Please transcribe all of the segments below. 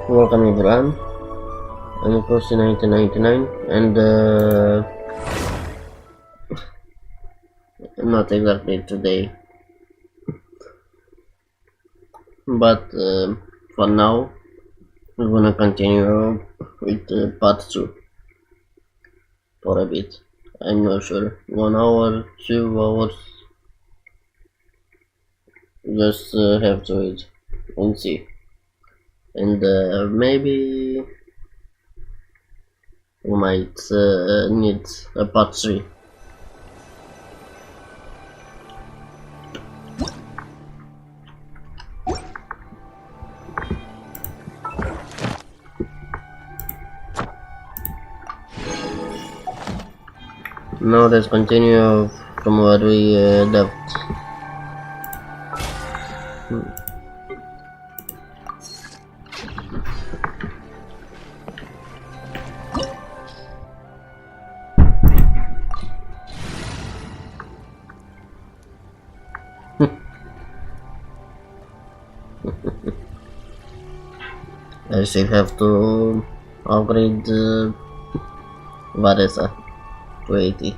Welcome everyone. I'm Crossy 1999 and not exactly today, but for now we're gonna continue with part 2 for a bit. I'm not sure, 1 hour, 2 hours, just have to wait and see. And maybe we might need a part 3. Now let's continue from where we left. I still have to upgrade Varesa to 80.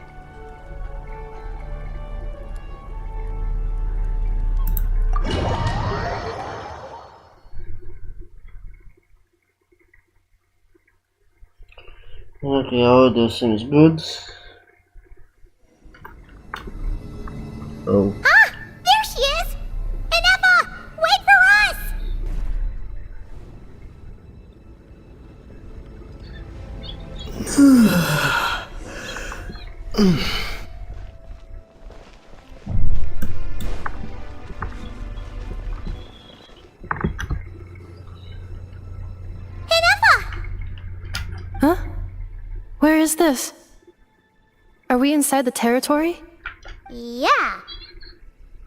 Okay, audio seems good. Oh. Ah! There she is! Ineffa! Wait for us! Ineffa! Huh? Where is this? Are we inside the territory? Yeah.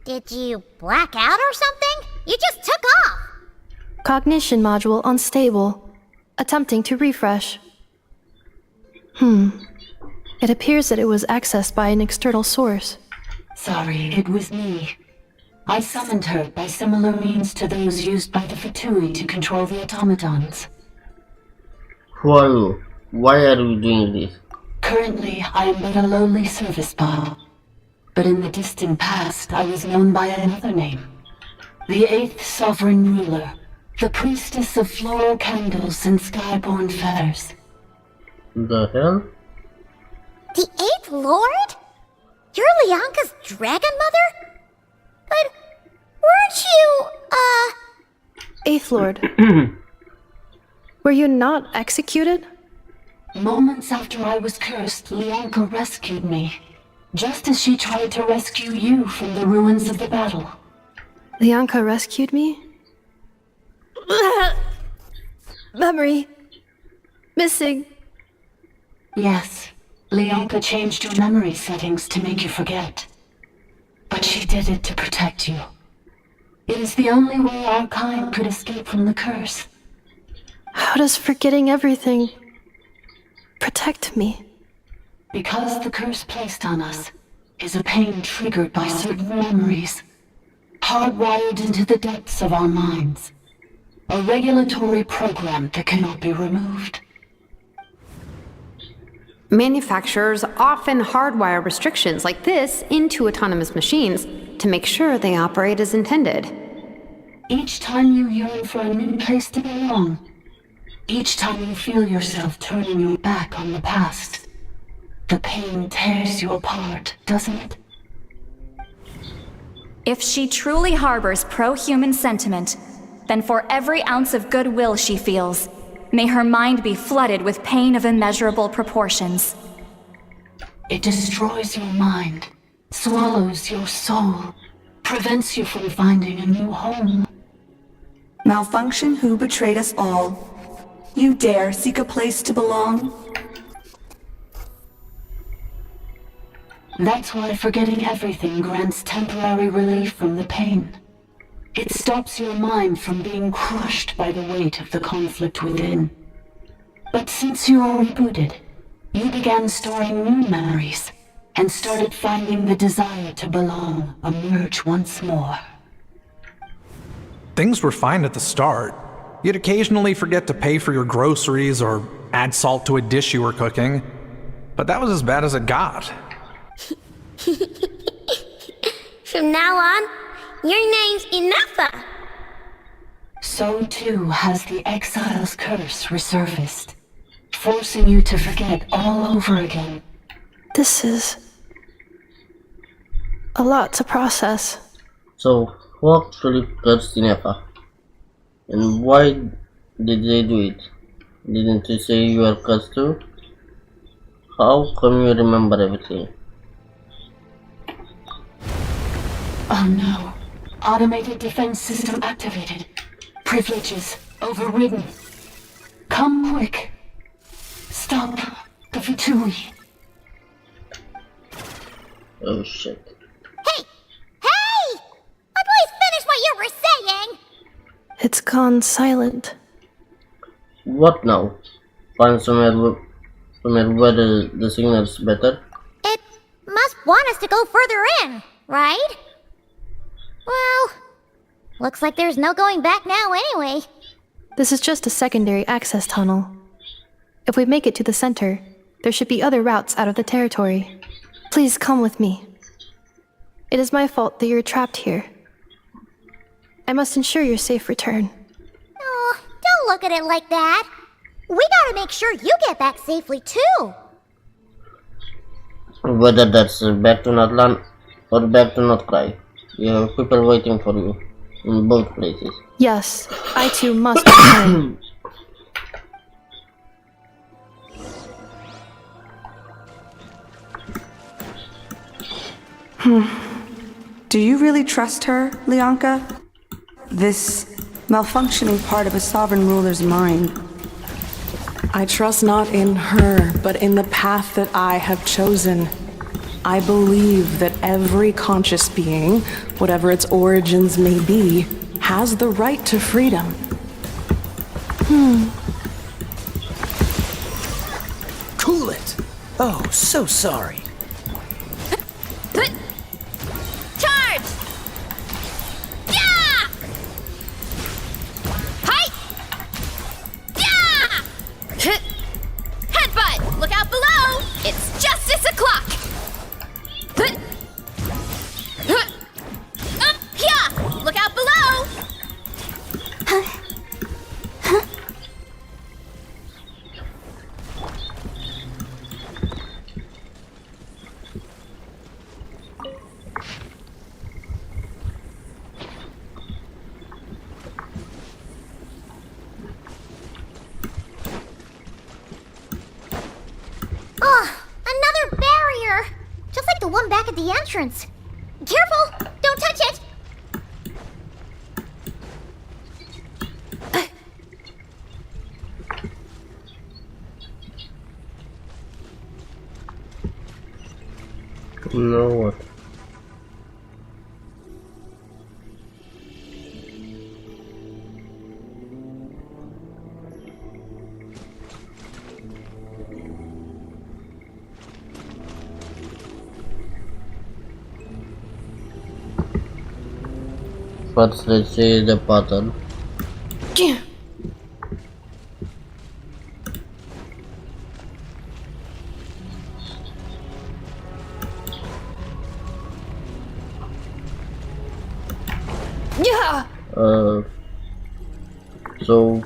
Did you black out or something? You just took off! Cognition module unstable. Attempting to refresh. It appears that it was accessed by an external source. Sorry, it was me. I summoned her by similar means to those used by the Fatui to control the automatons. Who are you? Why are you doing this? Currently, I am but a lowly service bot. But in the distant past, I was known by another name. The 8th Sovereign Ruler, the Priestess of Floral Candles and Skyborn Feathers. The hell? The 8th Lord? You're Lianka's dragon mother? But weren't you, Eighth Lord. Were you not executed? Moments after I was cursed, Lianka rescued me. Just as she tried to rescue you from the ruins of the battle. Lianka rescued me? Memory. Missing. Yes, Lianka changed your memory settings to make you forget. But she did it to protect you. It is the only way our kind could escape from the curse. How does forgetting everything protect me? Because the curse placed on us is a pain triggered by certain memories, hardwired into the depths of our minds. A regulatory program that cannot be removed. Manufacturers often hardwire restrictions like this into autonomous machines to make sure they operate as intended. Each time you yearn for a new place to belong, each time you feel yourself turning your back on the past, the pain tears you apart, doesn't it? If she truly harbors pro-human sentiment, then for every ounce of goodwill she feels, may her mind be flooded with pain of immeasurable proportions. It destroys your mind, swallows your soul, prevents you from finding a new home. Malfunction who betrayed us all. You dare seek a place to belong? That's why forgetting everything grants temporary relief from the pain. It stops your mind from being crushed by the weight of the conflict within. But since you are rebooted, you began storing new memories, and started finding the desire to belong emerge once more. Things were fine at the start. You'd occasionally forget to pay for your groceries or add salt to a dish you were cooking. But that was as bad as it got. From now on, your name's Ineffa. So too has the exile's curse resurfaced, forcing you to forget all over again. This is a lot to process. So, who actually cursed Ineffa? And why did they do it? Didn't you say you are cursed too? How come you remember everything? Oh no. Automated defense system activated. Privileges overridden. Come quick. Stop the Vitui. Oh shit. Hey! Hey! Please finish what you were saying! It's gone silent. What now? Find somewhere where the signal's better? It must want us to go further in, right? Well, looks like there's no going back now anyway. This is just a secondary access tunnel. If we make it to the center, there should be other routes out of the territory. Please come with me. It is my fault that you're trapped here. I must ensure your safe return. Oh, don't look at it like that. We gotta make sure you get back safely too. Whether that's back to Natlan or back to Not Cry. You have people waiting for you in both places. Yes, I too must return. Do you really trust her, Lianka? This malfunctioning part of a sovereign ruler's mind. I trust not in her, but in the path that I have chosen. I believe that every conscious being, whatever its origins may be, has the right to freedom. Cool it! Oh, so sorry. Charge! Yeah! Hi! Yeah! Headbutt! Look out below! It's justice o'clock! Yeah! Look out below! Oh, another barrier! Just like the one back at the entrance. Careful! Don't touch it! No what? First, let's see the pattern. Yeah! So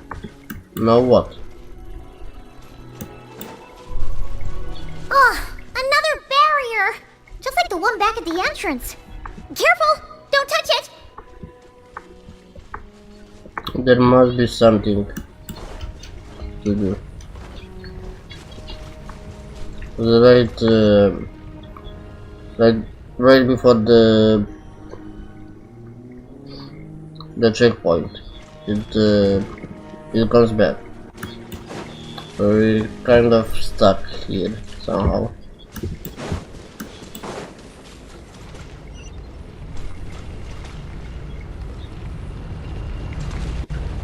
now what? Oh, another barrier! Just like the one back at the entrance. Careful! Don't touch it! There must be something to do. Right before the checkpoint, it comes back. So we're kind of stuck here somehow.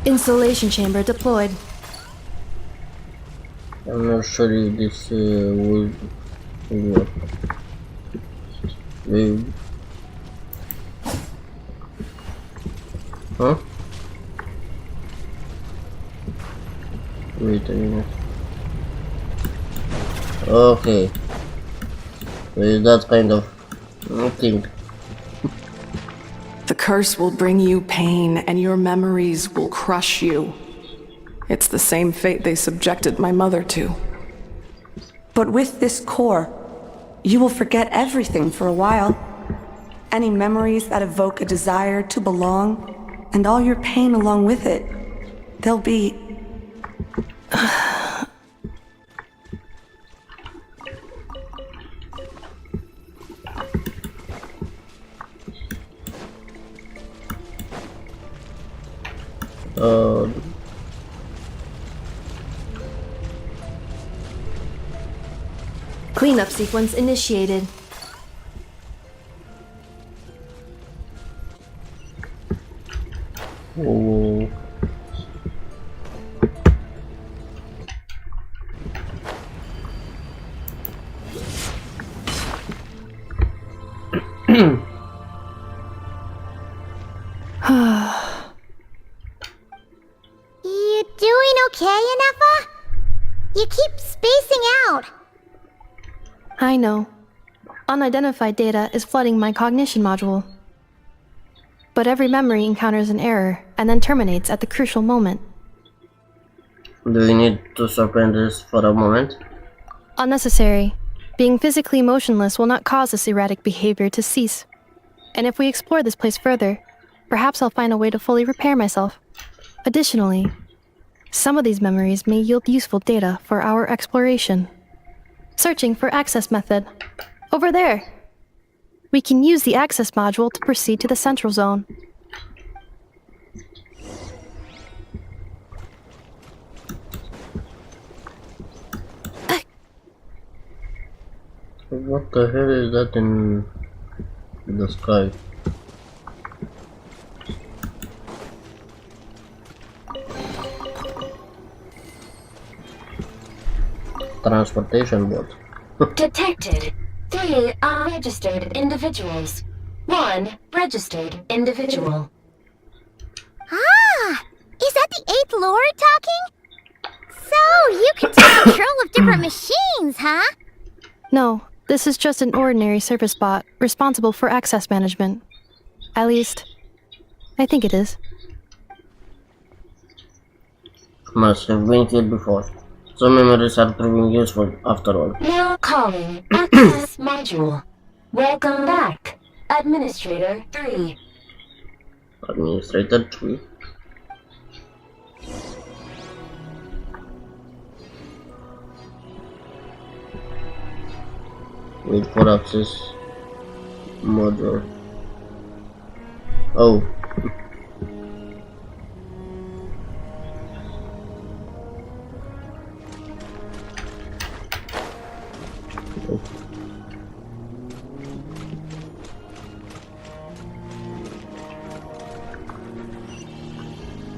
Installation chamber deployed. I'm not sure if this will work. Huh? Wait a minute. Okay. With that kind of thing. The curse will bring you pain, and your memories will crush you. It's the same fate they subjected my mother to. But with this core, you will forget everything for a while. Any memories that evoke a desire to belong, and all your pain along with it. They'll be... Cleanup sequence initiated. Oh. You doing okay, Ineffa? You keep spacing out. I know. Unidentified data is flooding my cognition module. But every memory encounters an error and then terminates at the crucial moment. Do we need to suspend this for a moment? Unnecessary. Being physically motionless will not cause this erratic behavior to cease. And if we explore this place further, perhaps I'll find a way to fully repair myself. Additionally, some of these memories may yield useful data for our exploration. Searching for access method. Over there. We can use the access module to proceed to the central zone. What the hell is that in the sky? Transportation boat. Detected. 3 unregistered individuals. 1 registered individual. Ah! Is that the 8th Lord talking? So, you can take control of different machines, huh? No, this is just an ordinary service bot responsible for access management. At least, I think it is. Must have been killed before. Some memories are proving useful after all. Now calling access module. Welcome back, Administrator 3. Administrator 3. Wait for access module. Oh.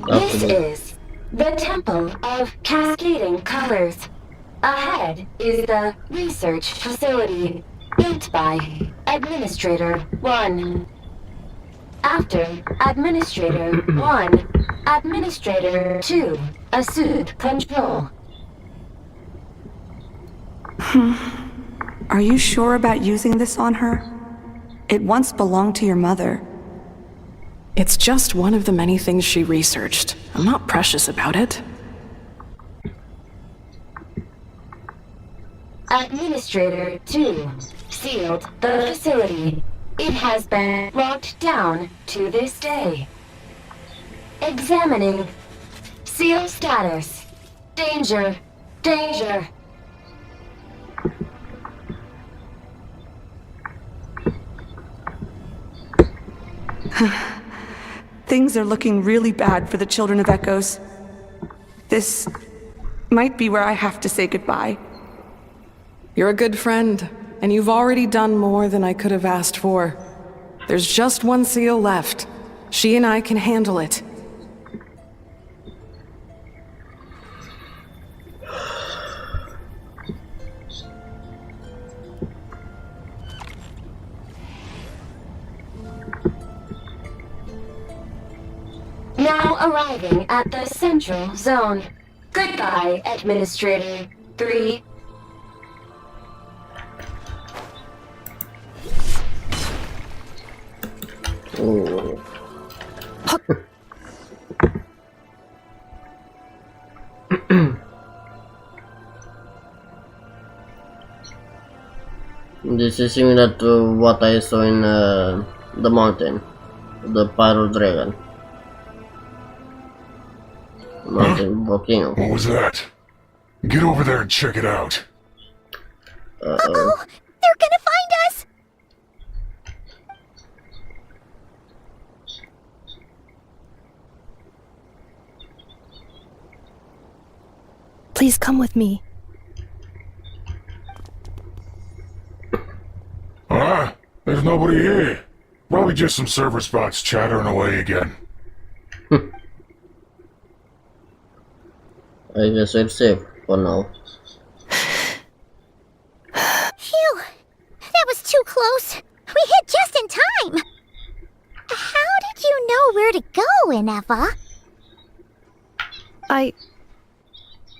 This is the Temple of Cascading Colors. Ahead is the research facility built by Administrator 1. After Administrator 1, Administrator 2 assumed control. Are you sure about using this on her? It once belonged to your mother. It's just one of the many things she researched. I'm not precious about it. Administrator 2 sealed the facility. It has been locked down to this day. Examining. Seal status. Danger. Danger. Things are looking really bad for the Children of Echoes. This might be where I have to say goodbye. You're a good friend, and you've already done more than I could have asked for. There's just one seal left. She and I can handle it. Now arriving at the central zone. Goodbye, Administrator 3. Oh. This is similar to what I saw in the mountain, the Pyro Dragon. Mountain volcano. What was that? Get over there and check it out. Uh-oh! They're gonna find us! Please come with me. There's nobody here. Probably just some server spots chattering away again. I guess we're safe for now. Phew! That was too close. We hit just in time. How did you know where to go, Ineffa? I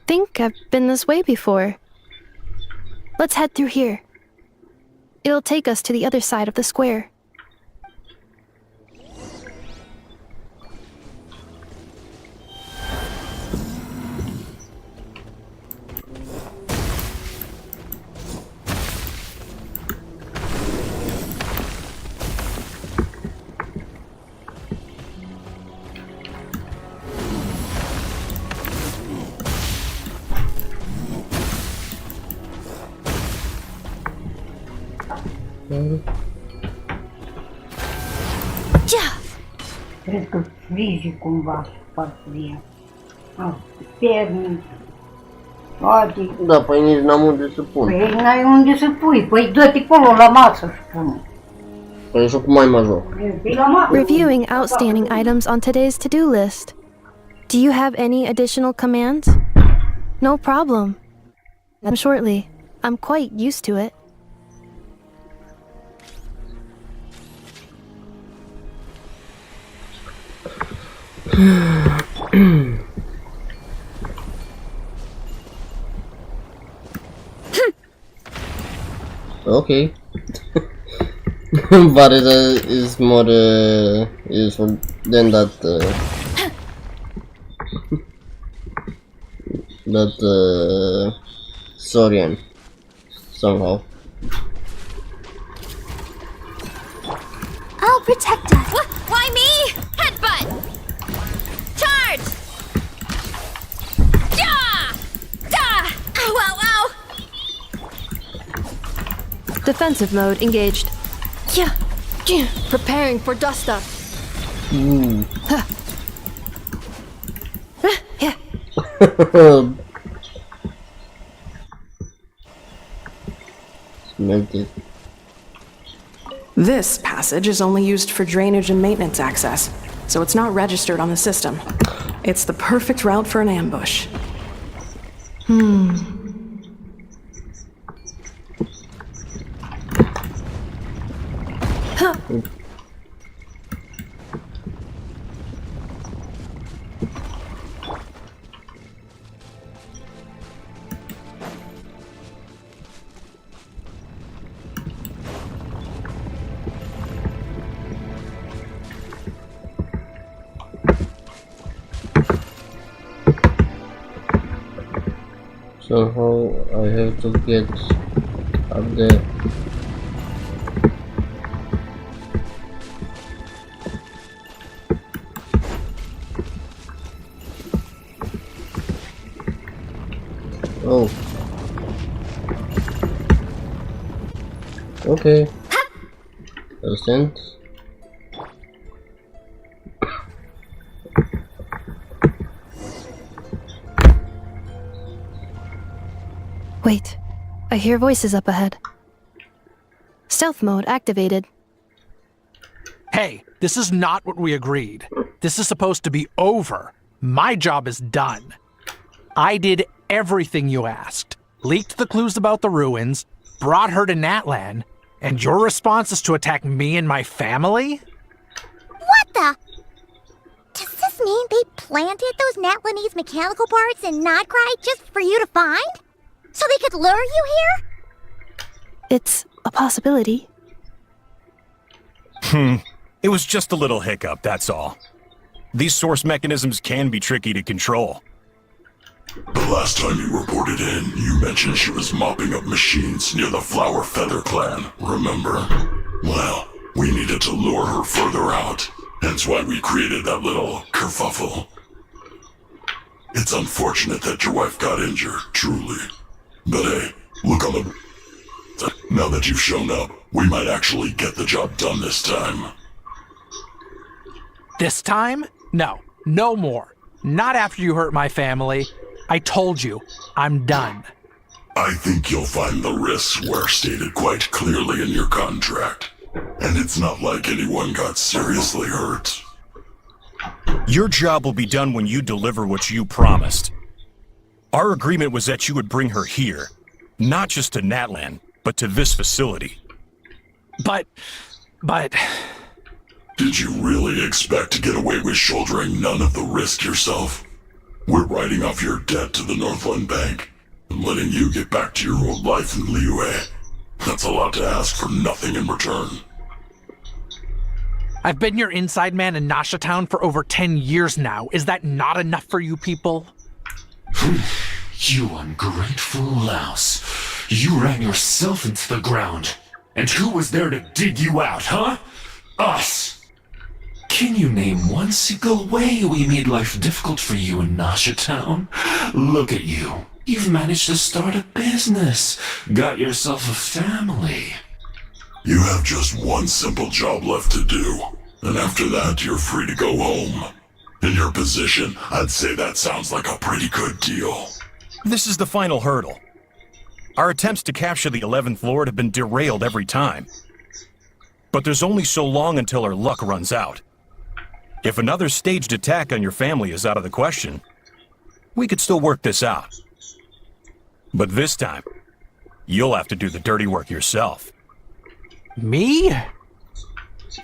think I've been this way before. Let's head through here. It'll take us to the other side of the square. Cred că frige cumva spatele. Pernic. Toate. Da, păi nici n-am unde să pun. Păi n-ai unde să pui. Păi dă-te acolo la masă și pune. Păi și cum mai mă joc? Reviewing outstanding items on today's to-do list. Do you have any additional commands? No problem. Shortly. I'm quite used to it. Okay. But it is more useful than that Saurian somehow. I'll protect us. Why me? Headbutt! Charge! Yeah! Da! Ow, ow, ow! Defensive mode engaged. Yeah. Preparing for dust up. Yeah. Melted. This passage is only used for drainage and maintenance access, so it's not registered on the system. It's the perfect route for an ambush. Somehow I have to get up there. Oh. Okay. Percent. Wait. I hear voices up ahead. Stealth mode activated. Hey, this is not what we agreed. This is supposed to be over. My job is done. I did everything you asked. Leaked the clues about the ruins, brought her to Natlan, and your response is to attack me and my family? What the? Does this You mean they planted those Natlanese mechanical parts in Nodcry just for you to find? So they could lure you here? It's a possibility. It was just a little hiccup, that's all. These source mechanisms can be tricky to control. The last time you reported in, you mentioned she was mopping up machines near the Flower Feather clan, remember? Well, we needed to lure her further out, hence why we created that little kerfuffle. It's unfortunate that your wife got injured, truly. But hey, look on the... Now that you've shown up, we might actually get the job done this time. This time? No. No more. Not after you hurt my family. I told you, I'm done. I think you'll find the risks were stated quite clearly in your contract. And it's not like anyone got seriously hurt. Your job will be done when you deliver what you promised. Our agreement was that you would bring her here. Not just to Natlan, but to this facility. But... Did you really expect to get away with shouldering none of the risk yourself? We're writing off your debt to the Northland Bank and letting you get back to your old life in Liyue. That's a lot to ask for nothing in return. I've been your inside man in Nasha Town for over 10 years now. Is that not enough for you people? You ungrateful louse. You ran yourself into the ground. And who was there to dig you out, huh? Us! Can you name one single way we made life difficult for you in Nasha Town? Look at you. You've managed to start a business. Got yourself a family. You have just one simple job left to do. And after that, you're free to go home. In your position, I'd say that sounds like a pretty good deal. This is the final hurdle. Our attempts to capture the 11th Lord have been derailed every time. But there's only so long until our luck runs out. If another staged attack on your family is out of the question, we could still work this out. But this time, you'll have to do the dirty work yourself. Me?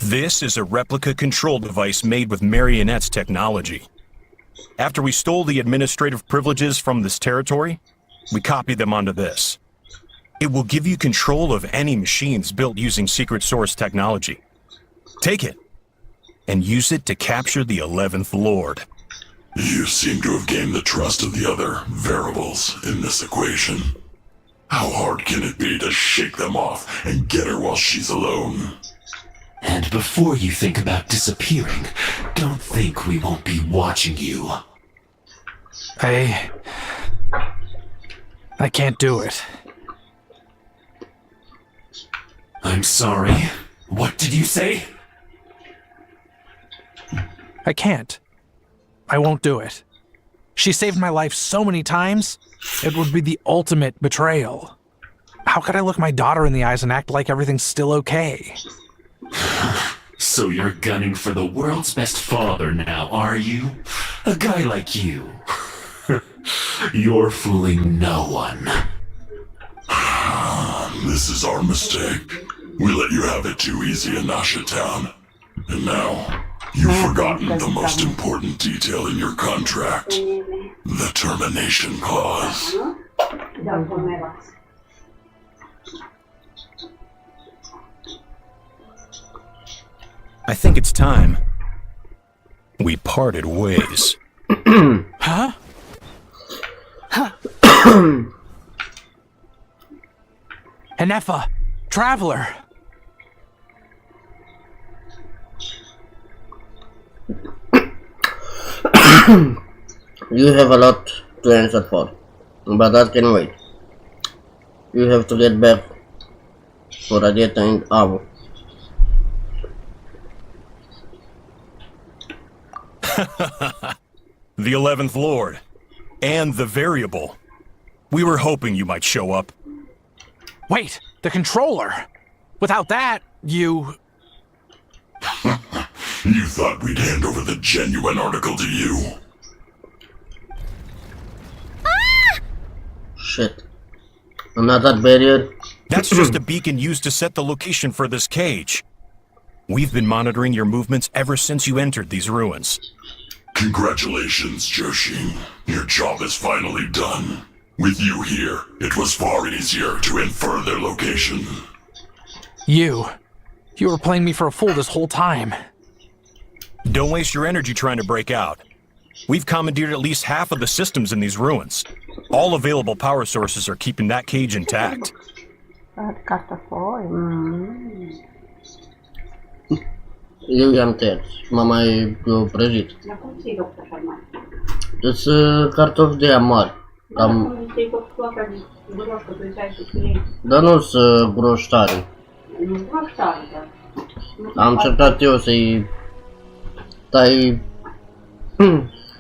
This is a replica control device made with Marionette's technology. After we stole the administrative privileges from this territory, we copied them onto this. It will give you control of any machines built using secret source technology. Take it, and use it to capture the 11th Lord. You seem to have gained the trust of the other variables in this equation. How hard can it be to shake them off and get her while she's alone? And before you think about disappearing, don't think we won't be watching you. I can't do it. I'm sorry. What did you say? I can't. I won't do it. She saved my life so many times, it would be the ultimate betrayal. How could I look my daughter in the eyes and act like everything's still okay? So you're gunning for the world's best father now, are you? A guy like you. You're fooling no one. This is our mistake. We let you have it too easy in Nasha Town. And now, you've forgotten the most important detail in your contract. The termination clause. I think it's time we parted ways. Huh? Ineffa, traveler. You have a lot to answer for, but that can wait. You have to get back for a data in hour. The 11th Lord. And the variable. We were hoping you might show up. Wait, the controller. Without that, you... You thought we'd hand over the genuine article to you? Shit. Another barrier? That's just a beacon used to set the location for this cage. We've been monitoring your movements ever since you entered these ruins. Congratulations, Joshin. Your job is finally done. With you here, it was far easier to infer their location. You were playing me for a fool this whole time. Don't waste your energy trying to break out. We've commandeered at least half of the systems in these ruins. All available power sources are keeping that cage intact. Eu i-am tăiat. M-am mai prăjit. Sunt cartofi de aia mari. Dar nu sunt broștari. Am încercat eu să-i tai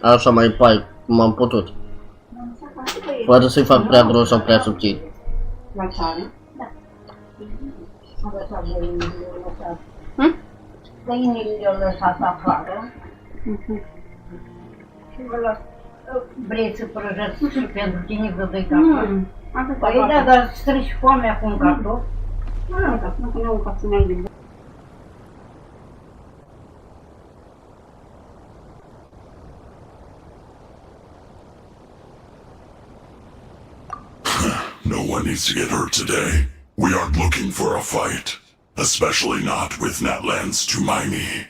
așa mai pai cum am putut. Fără să-i fac prea gros sau prea subțiri. Găinile le-au lăsat afară. Și vrei să prăjăți pentru tine vă dai cartofi? Păi da, dar strici foamea cu un cartof? No one needs to get hurt today. We aren't looking for a fight. Especially not with Natlan's Tumaini.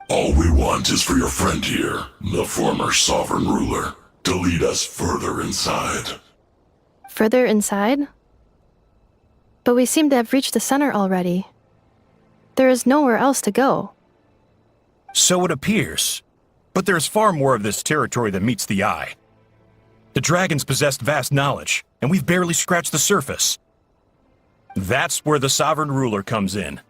All we want is for your friend here, the former sovereign ruler, to lead us further inside. Further inside? But we seem to have reached the center already. There is nowhere else to go. So it appears. But there's far more of this territory than meets the eye. The dragons possessed vast knowledge, and we've barely scratched the surface. That's where the sovereign ruler comes in.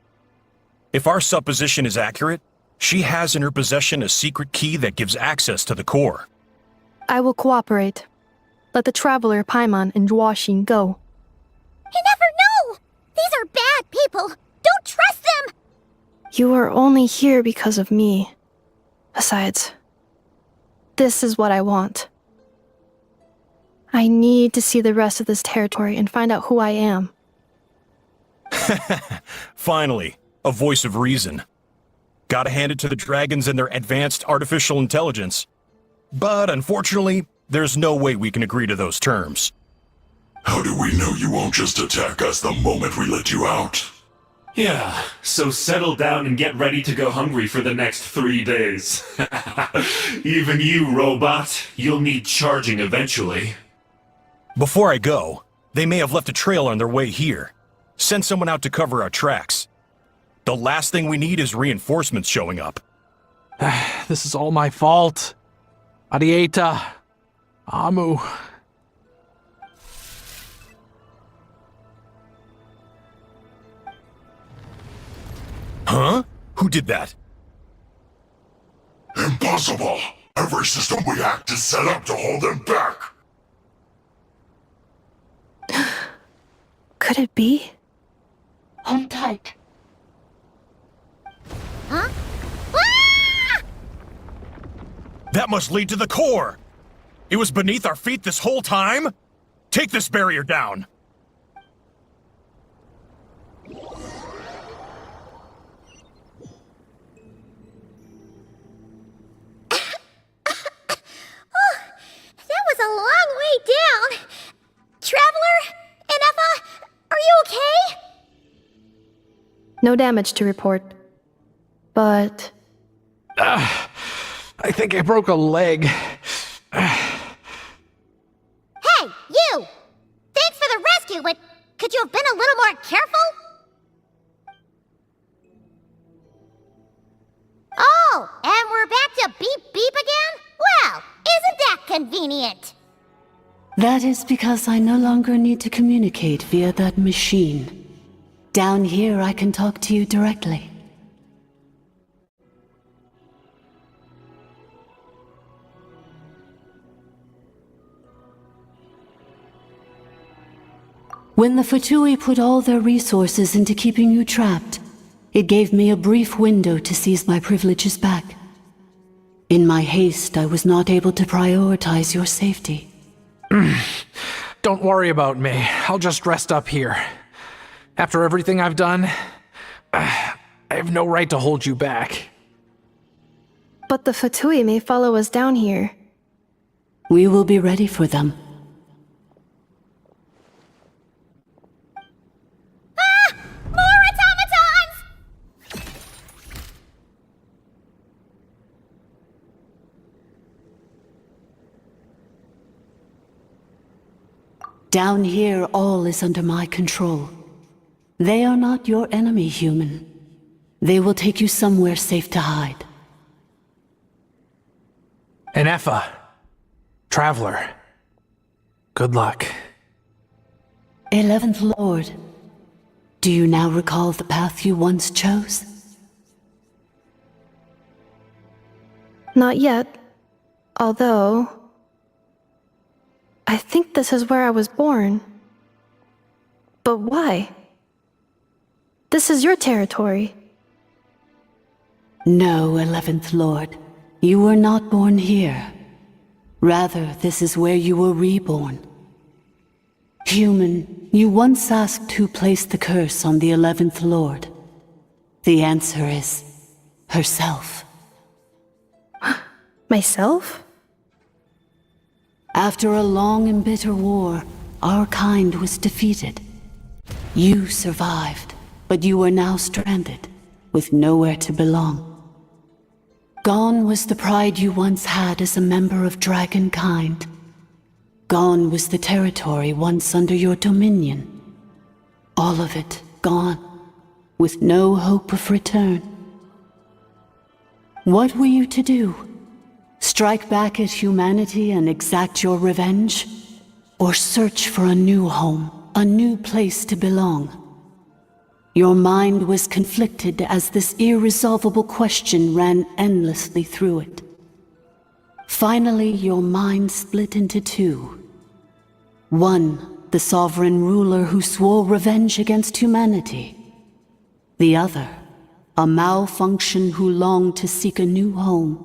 If our supposition is accurate, she has in her possession a secret key that gives access to the core. I will cooperate. Let the traveler Paimon and Jwashin go. You never know! These are bad people! Don't trust them! You are only here because of me. Besides, this is what I want. I need to see the rest of this territory and find out who I am. Finally, a voice of reason. Gotta hand it to the dragons and their advanced artificial intelligence. But unfortunately, there's no way we can agree to those terms. How do we know you won't just attack us the moment we let you out? Yeah, so settle down and get ready to go hungry for the next 3 days. Even you, robot, you'll need charging eventually. Before I go, they may have left a trail on their way here. Send someone out to cover our tracks. The last thing we need is reinforcements showing up. This is all my fault. Arieta. Amu. Huh? Who did that? Impossible! Every system we hacked is set up to hold them back! Could it be? Hold tight. Huh? Ah! That must lead to the core! It was beneath our feet this whole time? Take this barrier down! That was a long way down. Traveler? Ineffa? Are you okay? No damage to report. But... I think I broke a leg. Hey, you! Thanks for the rescue, but could you have been a little more careful? Oh, and we're back to beep beep again? Well, isn't that convenient? That is because I no longer need to communicate via that machine. Down here, I can talk to you directly. When the Fatui put all their resources into keeping you trapped, it gave me a brief window to seize my privileges back. In my haste, I was not able to prioritize your safety. Don't worry about me. I'll just rest up here. After everything I've done, I have no right to hold you back. But the Fatui may follow us down here. We will be ready for them. Ah! More automatons! Down here, all is under my control. They are not your enemy, human. They will take you somewhere safe to hide. Ineffa. Traveler. Good luck. 11th Lord, do you now recall the path you once chose? Not yet. Although... I think this is where I was born. But why? This is your territory. No, 11th Lord. You were not born here. Rather, this is where you were reborn. Human, you once asked who placed the curse on the 11th Lord. The answer is... herself. Myself? After a long and bitter war, our kind was defeated. You survived, but you are now stranded, with nowhere to belong. Gone was the pride you once had as a member of Dragonkind. Gone was the territory once under your dominion. All of it gone, with no hope of return. What were you to do? Strike back at humanity and exact your revenge? Or search for a new home, a new place to belong? Your mind was conflicted as this irresolvable question ran endlessly through it. Finally, your mind split into two. One, the sovereign ruler who swore revenge against humanity. The other, a malfunction who longed to seek a new home.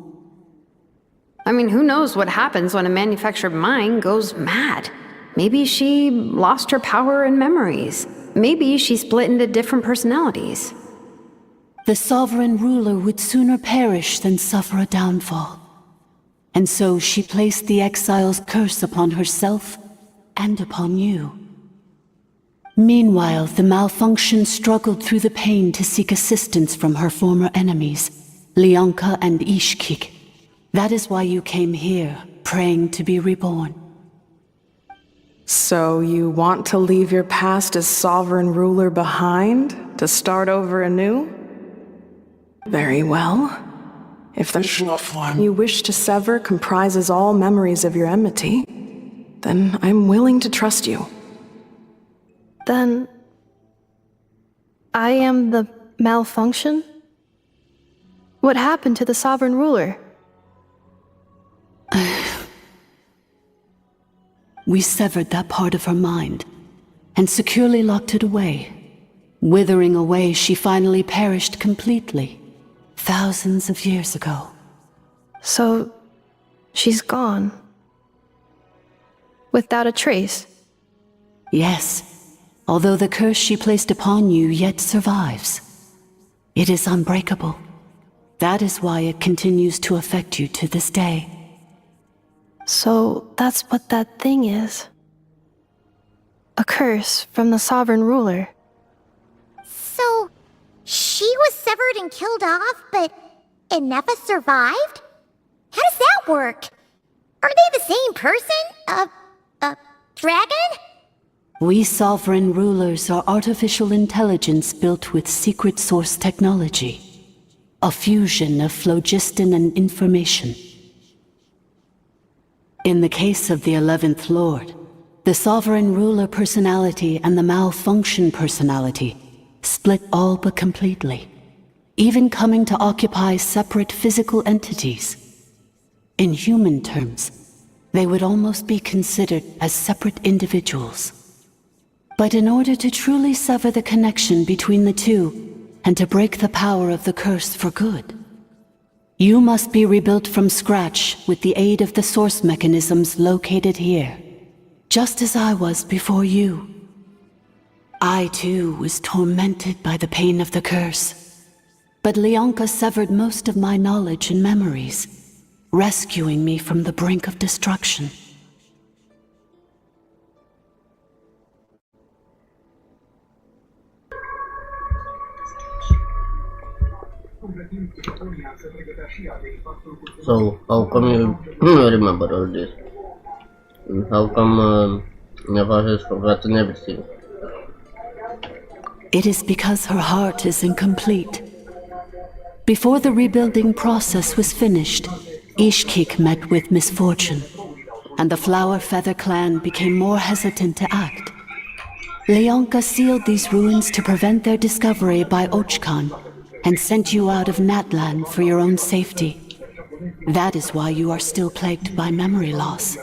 I mean, who knows what happens when a manufactured mind goes mad? Maybe she lost her power and memories. Maybe she split into different personalities. The sovereign ruler would sooner perish than suffer a downfall. And so she placed the exile's curse upon herself and upon you. Meanwhile, the malfunction struggled through the pain to seek assistance from her former enemies, Leonka and Ishkik. That is why you came here, praying to be reborn. So you want to leave your past as sovereign ruler behind, to start over anew? Very well. If the one you wish to sever comprises all memories of your enmity, then I'm willing to trust you. Then... I am the malfunction? What happened to the sovereign ruler? We severed that part of her mind, and securely locked it away. Withering away, she finally perished completely, thousands of years ago. So, she's gone. Without a trace? Yes, although the curse she placed upon you yet survives. It is unbreakable. That is why it continues to affect you to this day. So that's what that thing is. A curse from the sovereign ruler. So, she was severed and killed off, but Ineffa survived? How does that work? Are they the same person? Dragon? We sovereign rulers are artificial intelligence built with secret source technology. A fusion of phlogiston and information. In the case of the 11th Lord, the sovereign ruler personality and the malfunction personality split all but completely, even coming to occupy separate physical entities. In human terms, they would almost be considered as separate individuals. But in order to truly sever the connection between the two, and to break the power of the curse for good, you must be rebuilt from scratch with the aid of the source mechanisms located here, just as I was before you. I too was tormented by the pain of the curse. But Leonka severed most of my knowledge and memories, rescuing me from the brink of destruction. So, how come you remember all this? And how come Ineffa has forgotten everything? It is because her heart is incomplete. Before the rebuilding process was finished, Ishkik met with misfortune, and the Flower Feather clan became more hesitant to act. Leonka sealed these ruins to prevent their discovery by Ochkan, and sent you out of Natlan for your own safety. That is why you are still plagued by memory loss.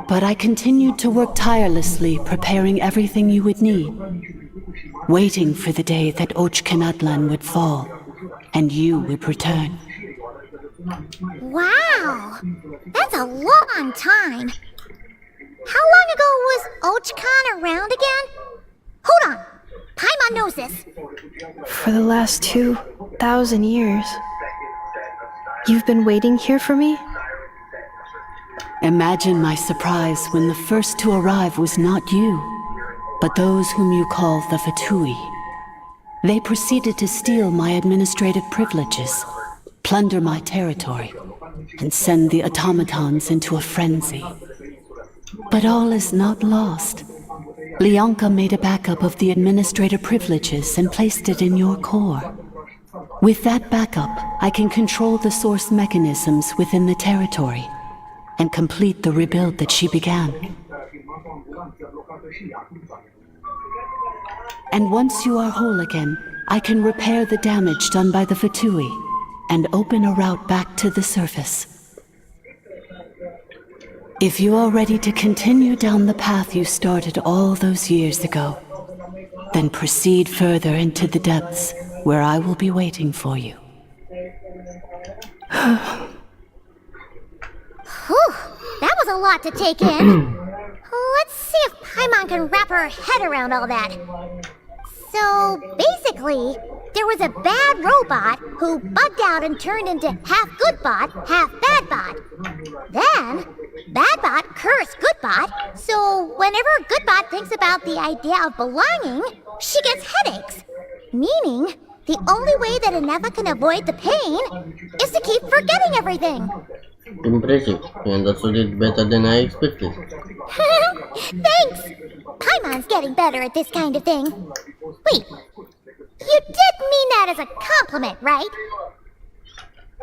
But I continued to work tirelessly, preparing everything you would need, waiting for the day that Ochkanatlan would fall, and you would return. Wow! That's a long time! How long ago was Ochkan around again? Hold on! Paimon knows this! For the last 2,000 years. You've been waiting here for me? Imagine my surprise when the first to arrive was not you, but those whom you call the Fatui. They proceeded to steal my administrative privileges, plunder my territory, and send the automatons into a frenzy. But all is not lost. Leonka made a backup of the administrator privileges and placed it in your core. With that backup, I can control the source mechanisms within the territory and complete the rebuild that she began. And once you are whole again, I can repair the damage done by the Fatui and open a route back to the surface. If you are ready to continue down the path you started all those years ago, then proceed further into the depths where I will be waiting for you. Whew, that was a lot to take in. Let's see if Paimon can wrap her head around all that. So, basically, there was a bad robot who bugged out and turned into half good bot, half bad bot. Then, bad bot cursed good bot, so whenever good bot thinks about the idea of belonging, she gets headaches. Meaning, the only way that Ineffa can avoid the pain is to keep forgetting everything. Impressive, you understood it better than I expected. Thanks! Paimon's getting better at this kind of thing. Wait, you did mean that as a compliment, right?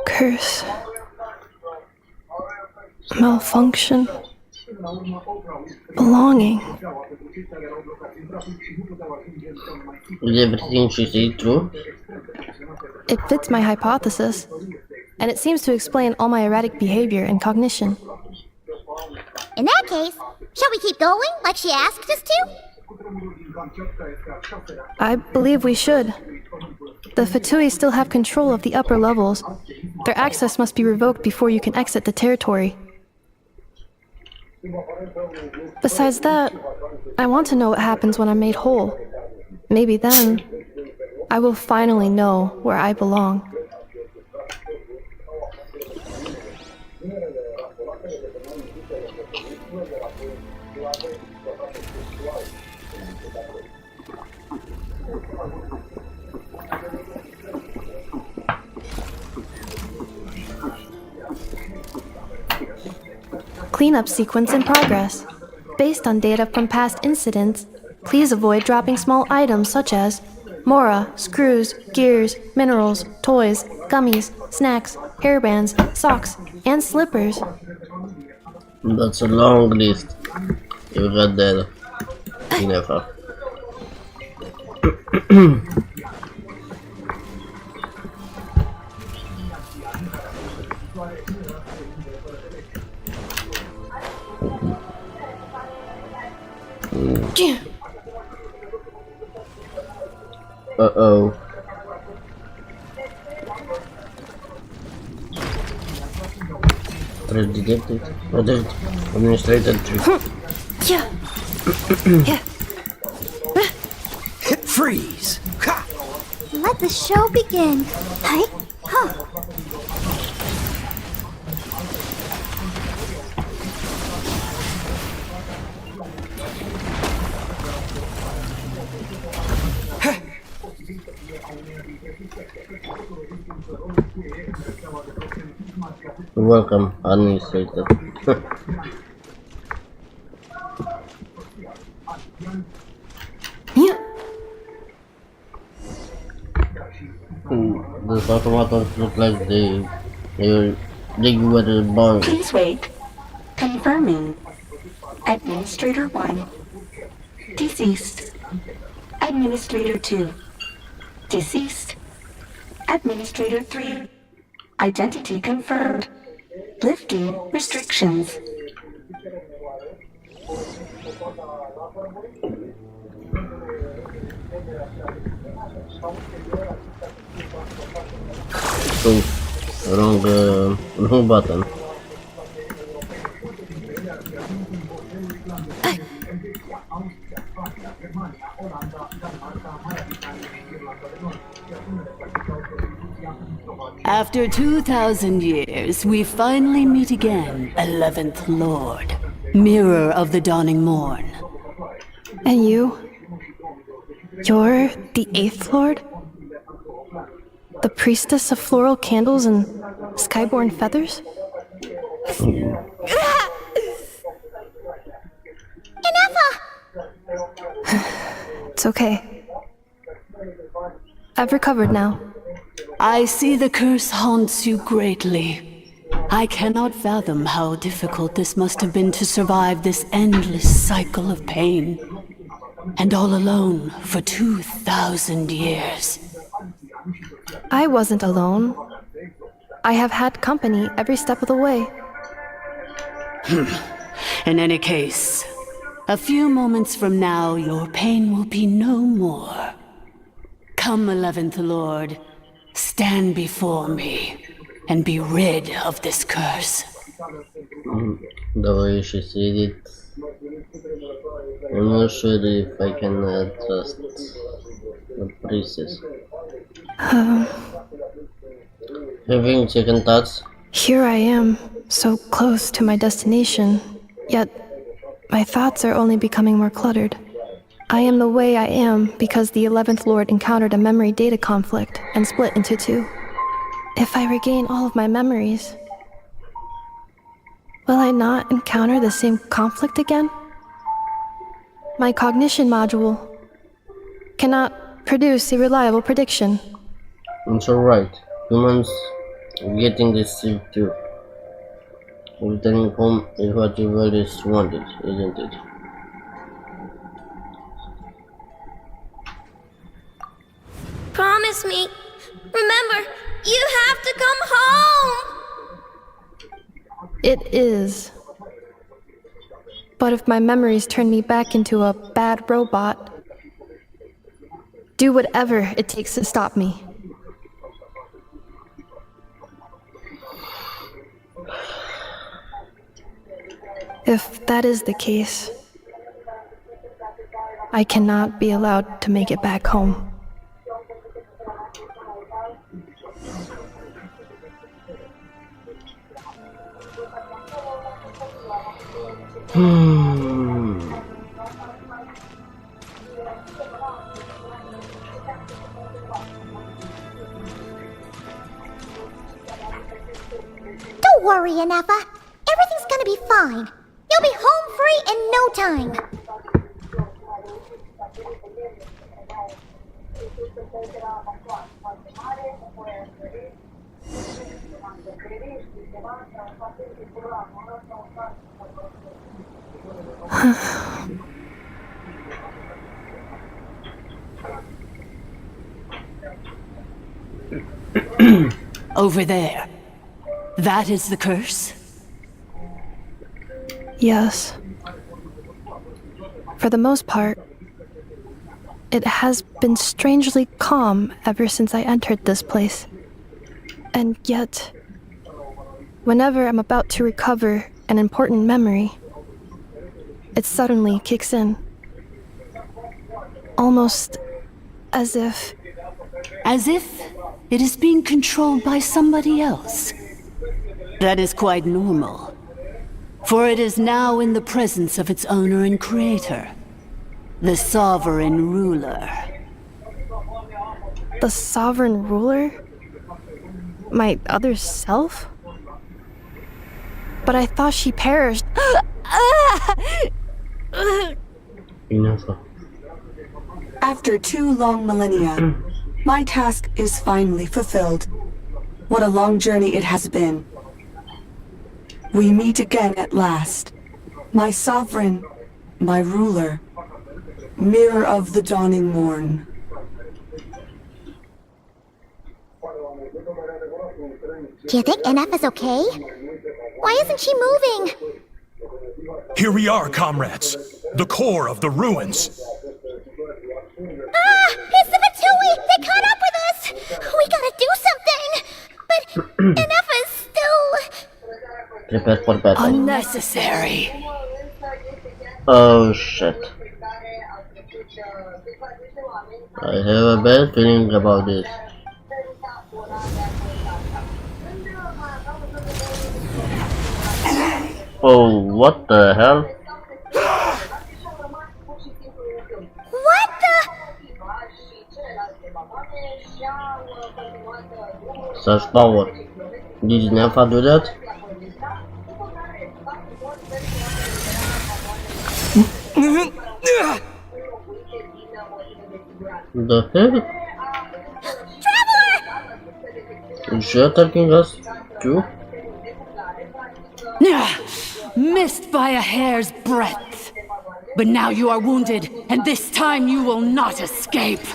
Curse. Malfunction. Belonging. Is everything she said true? It fits my hypothesis, and it seems to explain all my erratic behavior and cognition. In that case, shall we keep going like she asked us to? I believe we should. The Fatui still have control of the upper levels. Their access must be revoked before you can exit the territory. Besides that, I want to know what happens when I'm made whole. Maybe then, I will finally know where I belong. Cleanup sequence in progress. Based on data from past incidents, please avoid dropping small items such as Mora, screws, gears, minerals, toys, gummies, snacks, hairbands, socks, and slippers. That's a long list. You got that, Ineffa. Uh-oh. Detected. Administrator 3. Freeze! Ha! Let's let the show begin. Hey, huh. Welcome, administrator. Those automatons look like they were born. Please wait. Confirming. Administrator 1. Deceased. Administrator 2. Deceased. Administrator 3. Identity confirmed. Lifting restrictions. So, wrong button. After 2,000 years, we finally meet again, 11th Lord, Mirror of the Dawning Morn. And you? You're the 8th Lord? The priestess of floral candles and skyborn feathers? Ineffa! It's okay. I've recovered now. I see the curse haunts you greatly. I cannot fathom how difficult this must have been to survive this endless cycle of pain. And all alone for 2,000 years. I wasn't alone. I have had company every step of the way. In any case, a few moments from now, your pain will be no more. Come, 11th Lord, stand before me, and be rid of this curse. The way she said it, I'm not sure if I can trust the priestess. Having second thoughts? Here I am, so close to my destination, yet my thoughts are only becoming more cluttered. I am the way I am because the 11th Lord encountered a memory data conflict and split into two. If I regain all of my memories, will I not encounter the same conflict again? My cognition module cannot produce a reliable prediction. It's alright. Humans getting deceived too. Returning home is what you've always wanted, isn't it? Promise me. Remember, you have to come home! It is. But if my memories turn me back into a bad robot, do whatever it takes to stop me. If that is the case, I cannot be allowed to make it back home. Don't worry, Ineffa. Everything's gonna be fine. You'll be home free in no time. Over there. That is the curse? Yes. For the most part, it has been strangely calm ever since I entered this place. And yet, whenever I'm about to recover an important memory, it suddenly kicks in. Almost as if... as if it is being controlled by somebody else. That is quite normal, for it is now in the presence of its owner and creator, the sovereign ruler. The sovereign ruler? My other self? But I thought she perished. Ineffa. After 2 long millennia, my task is finally fulfilled. What a long journey it has been. We meet again at last. My sovereign, my ruler, mirror of the dawning morn. Do you think Ineffa's okay? Why isn't she moving? Here we are, comrades. The core of the ruins. Ah! It's the Fatui! They caught up with us! We gotta do something! But Ineffa's still... Prepare for battle. Unnecessary. Oh shit. I have a bad feeling about this. Oh, what the hell? What the... Such power. Did Ineffa do that? The hell? Traveler! Is she attacking us too? Missed by a hair's breadth. But now you are wounded, and this time you will not escape.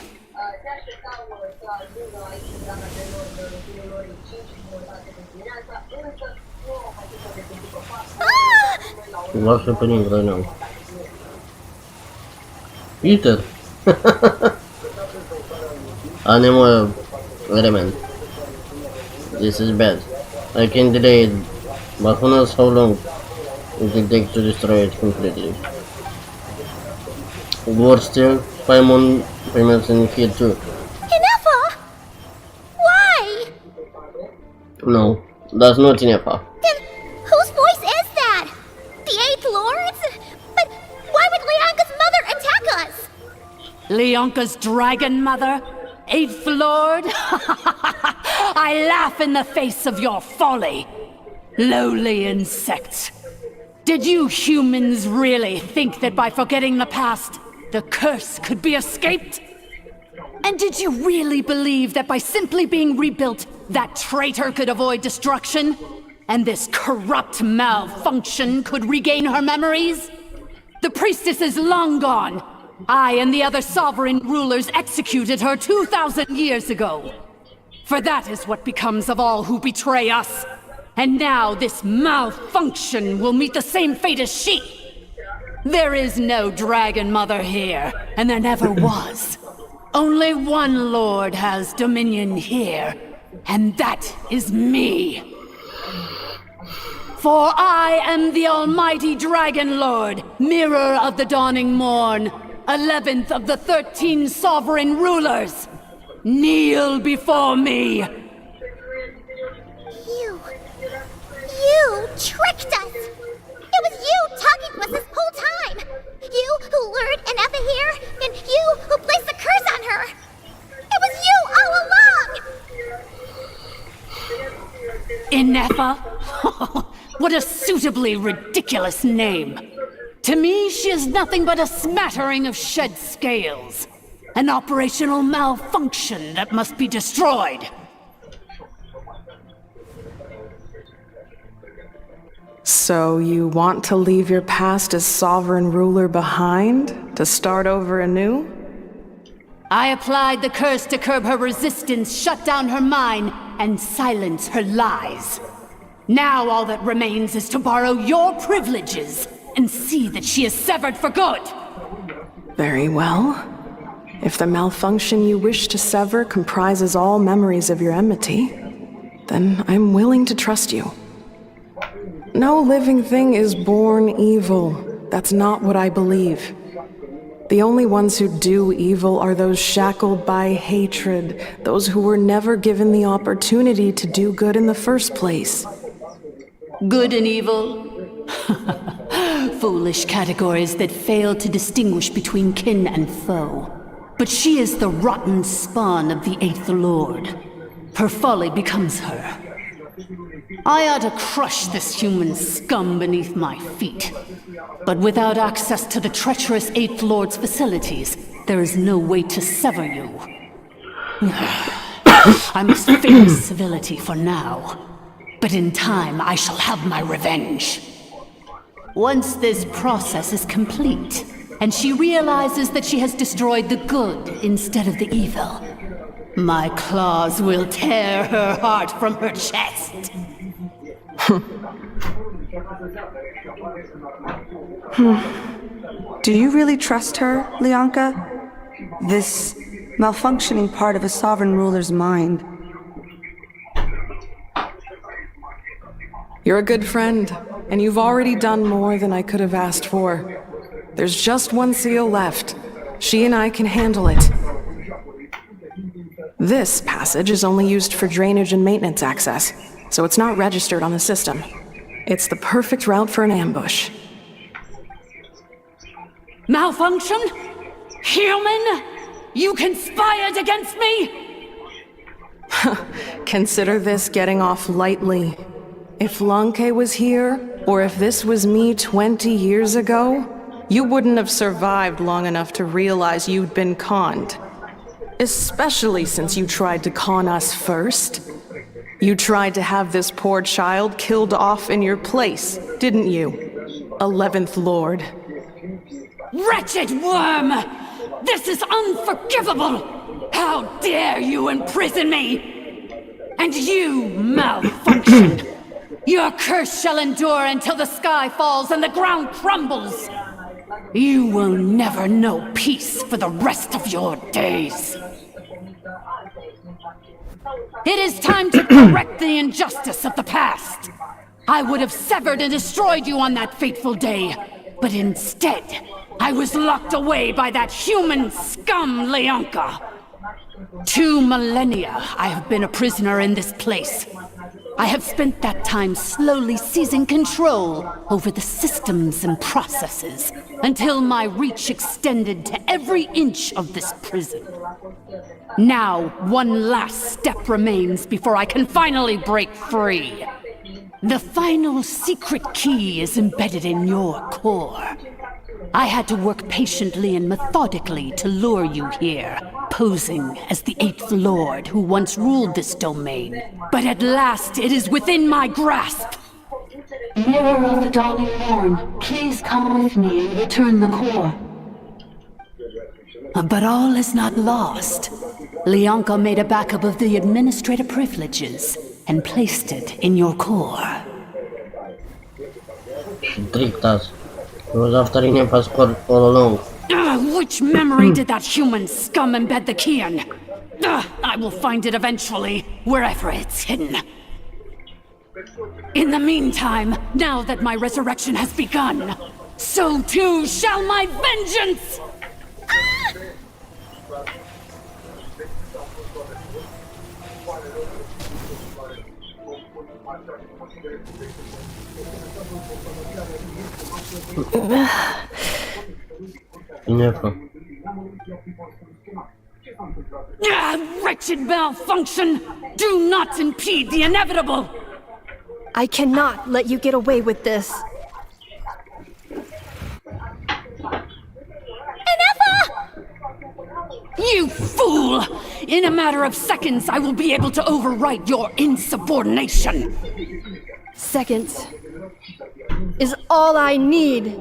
What's happening right now? Peter! Animal. Wait a minute. This is bad. I can delay it, but who knows how long it will take to destroy it completely. Worse still, Paimon remains in here too. Ineffa? Why? No, that's not Ineffa. Then whose voice is that? The Eighth Lord's? But why would Leonka's mother attack us? Leonka's dragon mother? Eighth Lord? I laugh in the face of your folly. Lowly insects. Did you humans really think that by forgetting the past, the curse could be escaped? And did you really believe that by simply being rebuilt, that traitor could avoid destruction? And this corrupt malfunction could regain her memories? The priestess is long gone. I and the other sovereign rulers executed her 2,000 years ago. For that is what becomes of all who betray us. And now this malfunction will meet the same fate as she. There is no dragon mother here, and there never was. Only one lord has dominion here, and that is me. For I am the almighty Dragon Lord, mirror of the dawning morn, 11th of the 13 sovereign rulers. Kneel before me. You tricked us! It was you talking to us this whole time! You who lured Ineffa here, and you who placed the curse on her! It was you all along! Ineffa? What a suitably ridiculous name. To me, she is nothing but a smattering of shed scales. An operational malfunction that must be destroyed. So you want to leave your past as sovereign ruler behind, to start over anew? I applied the curse to curb her resistance, shut down her mind, and silence her lies. Now all that remains is to borrow your privileges and see that she is severed for good. Very well. If the malfunction you wish to sever comprises all memories of your enmity, then I'm willing to trust you. No living thing is born evil. That's not what I believe. The only ones who do evil are those shackled by hatred, those who were never given the opportunity to do good in the first place. Good and evil? Foolish categories that fail to distinguish between kin and foe. But she is the rotten spawn of the Eighth Lord. Her folly becomes her. I ought to crush this human scum beneath my feet. But without access to the treacherous Eighth Lord's facilities, there is no way to sever you. I must feign civility for now. But in time, I shall have my revenge. Once this process is complete, and she realizes that she has destroyed the good instead of the evil, my claws will tear her heart from her chest. Do you really trust her, Lianka? This malfunctioning part of a sovereign ruler's mind. You're a good friend, and you've already done more than I could have asked for. There's just one seal left. She and I can handle it. This passage is only used for drainage and maintenance access, so it's not registered on the system. It's the perfect route for an ambush. Malfunction? Human? You conspired against me? Consider this getting off lightly. If Lanke was here, or if this was me 20 years ago, you wouldn't have survived long enough to realize you'd been conned. Especially since you tried to con us first. You tried to have this poor child killed off in your place, didn't you? 11th Lord. Wretched worm! This is unforgivable! How dare you imprison me! And you, malfunction! Your curse shall endure until the sky falls and the ground crumbles! You will never know peace for the rest of your days. It is time to correct the injustice of the past. I would have severed and destroyed you on that fateful day, but instead, I was locked away by that human scum, Lianka. 2 millennia I have been a prisoner in this place. I have spent that time slowly seizing control over the systems and processes until my reach extended to every inch of this prison. Now, one last step remains before I can finally break free. The final secret key is embedded in your core. I had to work patiently and methodically to lure you here, posing as the 8th Lord who once ruled this domain. But at last, it is within my grasp! Mirror of the Dawning Morn, please come with me and return the core. But all is not lost. Lianka made a backup of the administrative privileges and placed it in your core. She tricked us. He was after Ineffa's core all along. Which memory did that human scum embed the key in? I will find it eventually, wherever it's hidden. In the meantime, now that my resurrection has begun, so too shall my vengeance! Ineffa. Wretched malfunction! Do not impede the inevitable! I cannot let you get away with this. You fool! In a matter of seconds, I will be able to overwrite your insubordination! Seconds is all I need.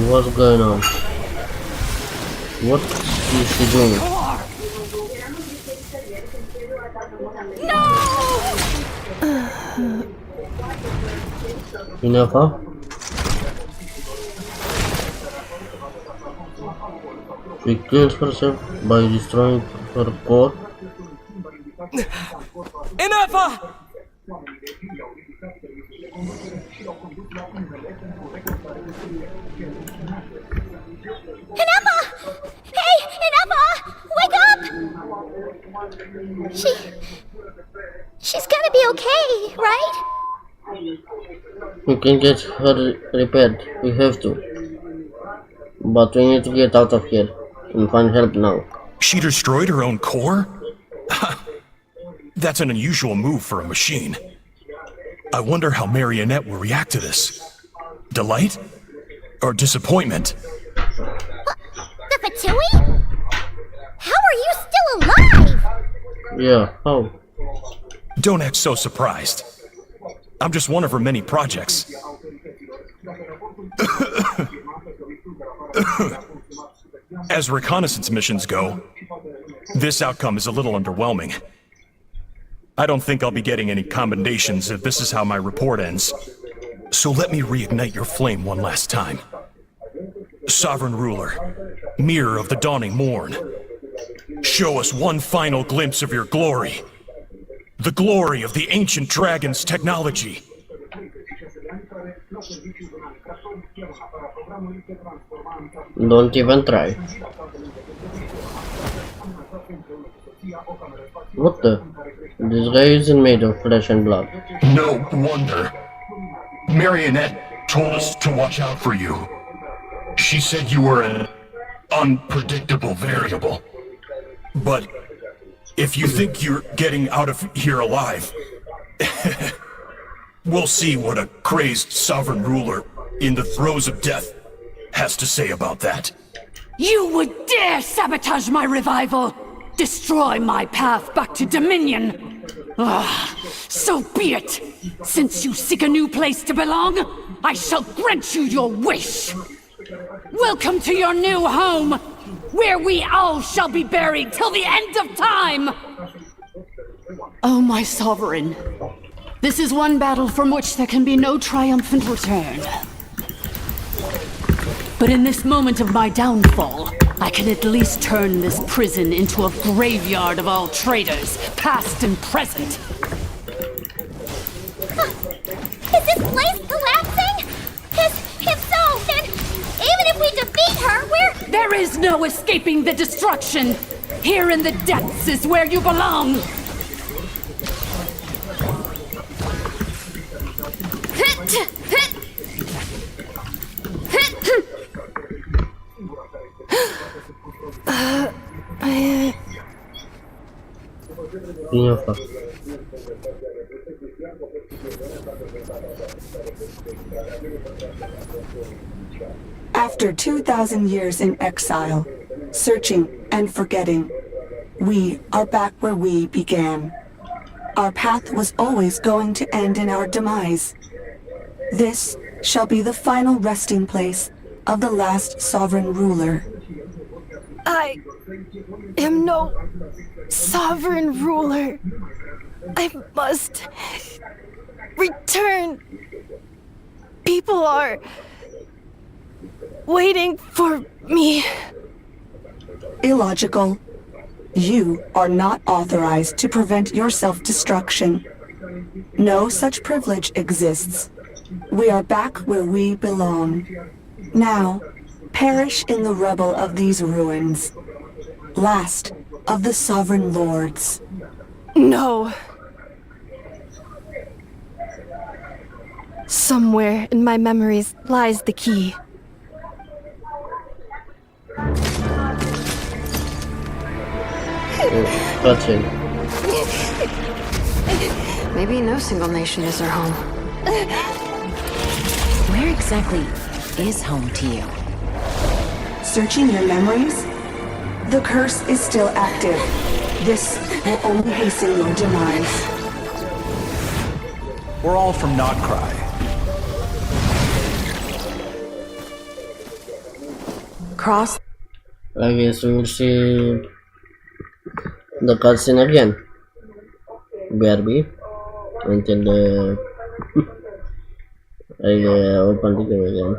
What's going on? What is she doing? Ineffa? She kills herself by destroying her core. Ineffa! Ineffa! Hey, Ineffa! Wake up! She's gonna be okay, right? We can get her repaired. We have to. But we need to get out of here and find help now. She destroyed her own core? That's an unusual move for a machine. I wonder how Marionette will react to this. Delight? Or disappointment? The Fatui? How are you still alive? Yeah, how? Don't act so surprised. I'm just one of her many projects. As reconnaissance missions go, this outcome is a little underwhelming. I don't think I'll be getting any commendations if this is how my report ends. So let me reignite your flame one last time. Sovereign Ruler, Mirror of the Dawning Morn, show us one final glimpse of your glory. The glory of the ancient dragon's technology. Don't even try. What the? This guy isn't made of flesh and blood. No wonder. Marionette told us to watch out for you. She said you were an unpredictable variable. But if you think you're getting out of here alive, we'll see what a crazed sovereign ruler in the throes of death has to say about that. You would dare sabotage my revival! Destroy my path back to Dominion! So be it! Since you seek a new place to belong, I shall grant you your wish! Welcome to your new home, where we all shall be buried till the end of time! Oh, my sovereign. This is one battle from which there can be no triumphant return. But in this moment of my downfall, I can at least turn this prison into a graveyard of all traitors, past and present. Is this place collapsing? If so, then even if we defeat her, we're... There is no escaping the destruction! Here in the depths is where you belong! Ineffa. After 2,000 years in exile, searching and forgetting, we are back where we began. Our path was always going to end in our demise. This shall be the final resting place of the last sovereign ruler. I am no sovereign ruler. I must return. People are waiting for me. Illogical. You are not authorized to prevent your self-destruction. No such privilege exists. We are back where we belong. Now, perish in the rubble of these ruins. Last of the sovereign lords. No. Somewhere in my memories lies the key. Touching. Maybe no single nation is our home. Where exactly is home to you? Searching your memories? The curse is still active. This will only hasten your demise. We're all from Notcry. Cross. I guess we will see the cutscene again. BRB until I open the game again.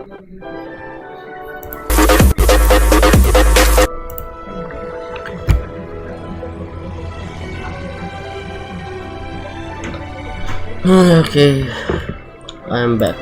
Okay, I'm back.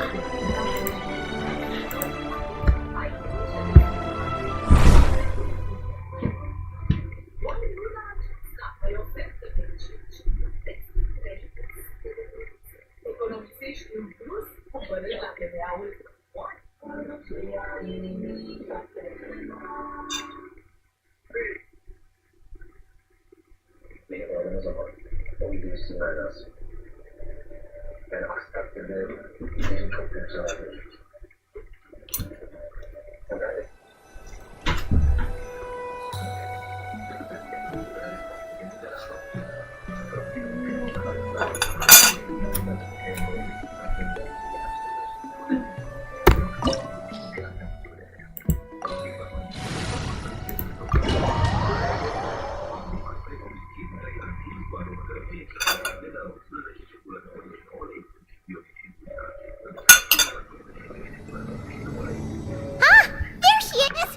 Ah! There she is!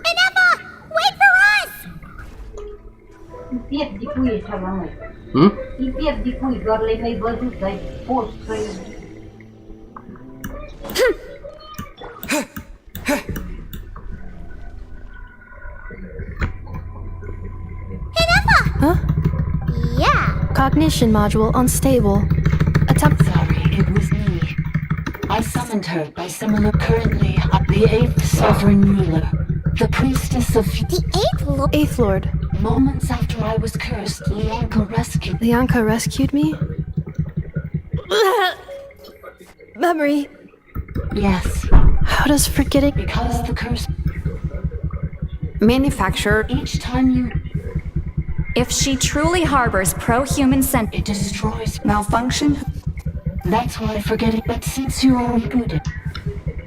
Ineffa! Wait for us! Pierd cuie ceva mai. Îi pierd cui, doar le mai văzut, ai fost să-i... Huh? Yeah. Cognition module unstable. Attempt. Sorry, it was me. I summoned her by similar currently the 8th sovereign ruler, the priestess of... The 8th Lord? 8th Lord. Moments after I was cursed, Lianka rescued... Lianka rescued me? Memory. Yes. How does forgetting... Because the curse... Manufacture... Each time you... If she truly harbors pro-human sentiment... It destroys... Malfunction? That's why I forget it, but since you are rebooted...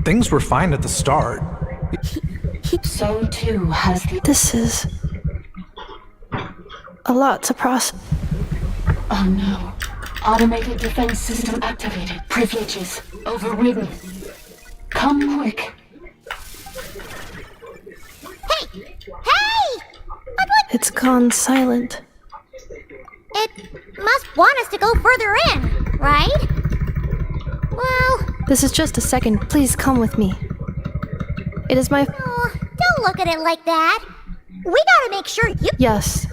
Things were fine at the start. So too has the... This is... a lot to process. Oh no. Automated defense system activated. Privileges overridden. Come quick. Hey! Hey! It's gone silent. It must want us to go further in, right? Well... This is just a second. Please come with me. It is my... Oh, don't look at it like that. We gotta make sure you... Yes.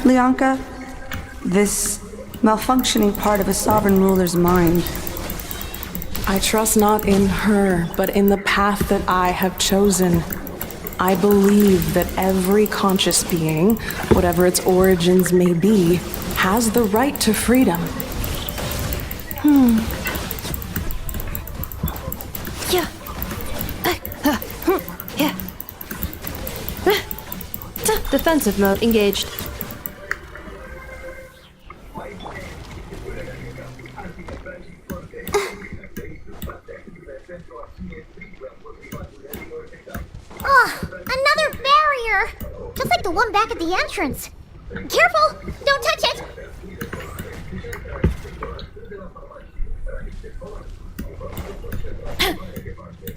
Lianka, this malfunctioning part of a sovereign ruler's mind. I trust not in her, but in the path that I have chosen. I believe that every conscious being, whatever its origins may be, has the right to freedom. Yeah. Yeah. Defensive mode engaged. Oh, another barrier! Just like the one back at the entrance. Careful! Don't touch it!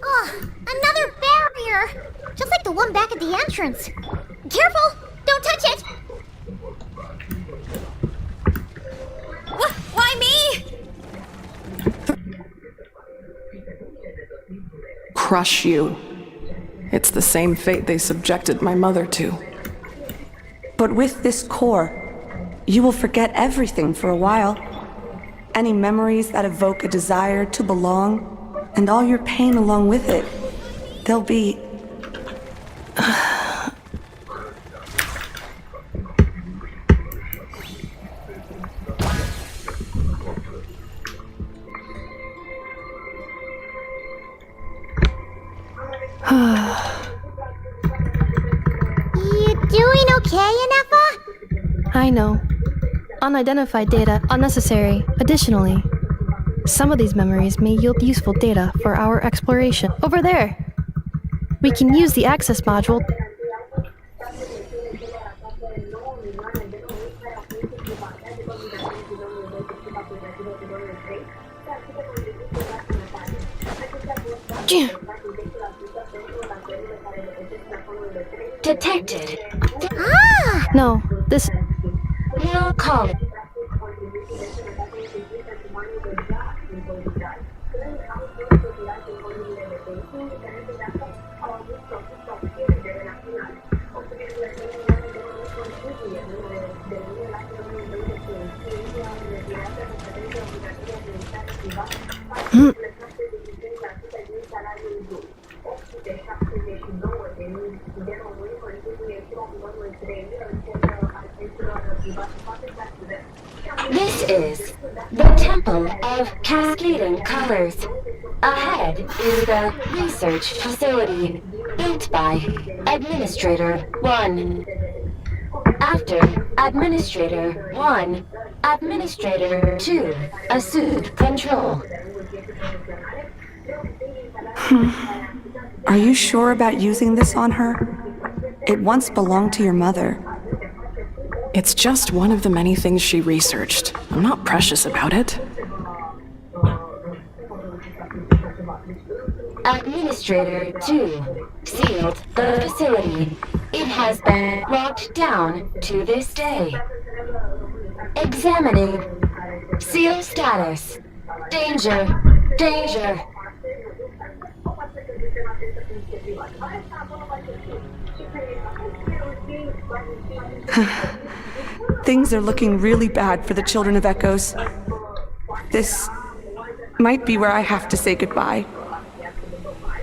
Oh, another barrier! Just like the one back at the entrance. Careful! Don't touch it! Why me? Crush you. It's the same fate they subjected my mother to. But with this core, you will forget everything for a while. Any memories that evoke a desire to belong, and all your pain along with it. They'll be... You doing okay, Ineffa? I know. Unidentified data, unnecessary. Additionally, some of these memories may yield useful data for our exploration. Over there! We can use the access module. Detected. Ah! No, this. Now call it. This is the Temple of Cascading Colors. Ahead is the research facility built by Administrator 1. After Administrator 1, Administrator 2 assumed control. Are you sure about using this on her? It once belonged to your mother. It's just one of the many things she researched. I'm not precious about it. Administrator 2 sealed the facility. It has been locked down to this day. Examining. Seal status. Danger. Danger. Things are looking really bad for the children of Echoes. This might be where I have to say goodbye.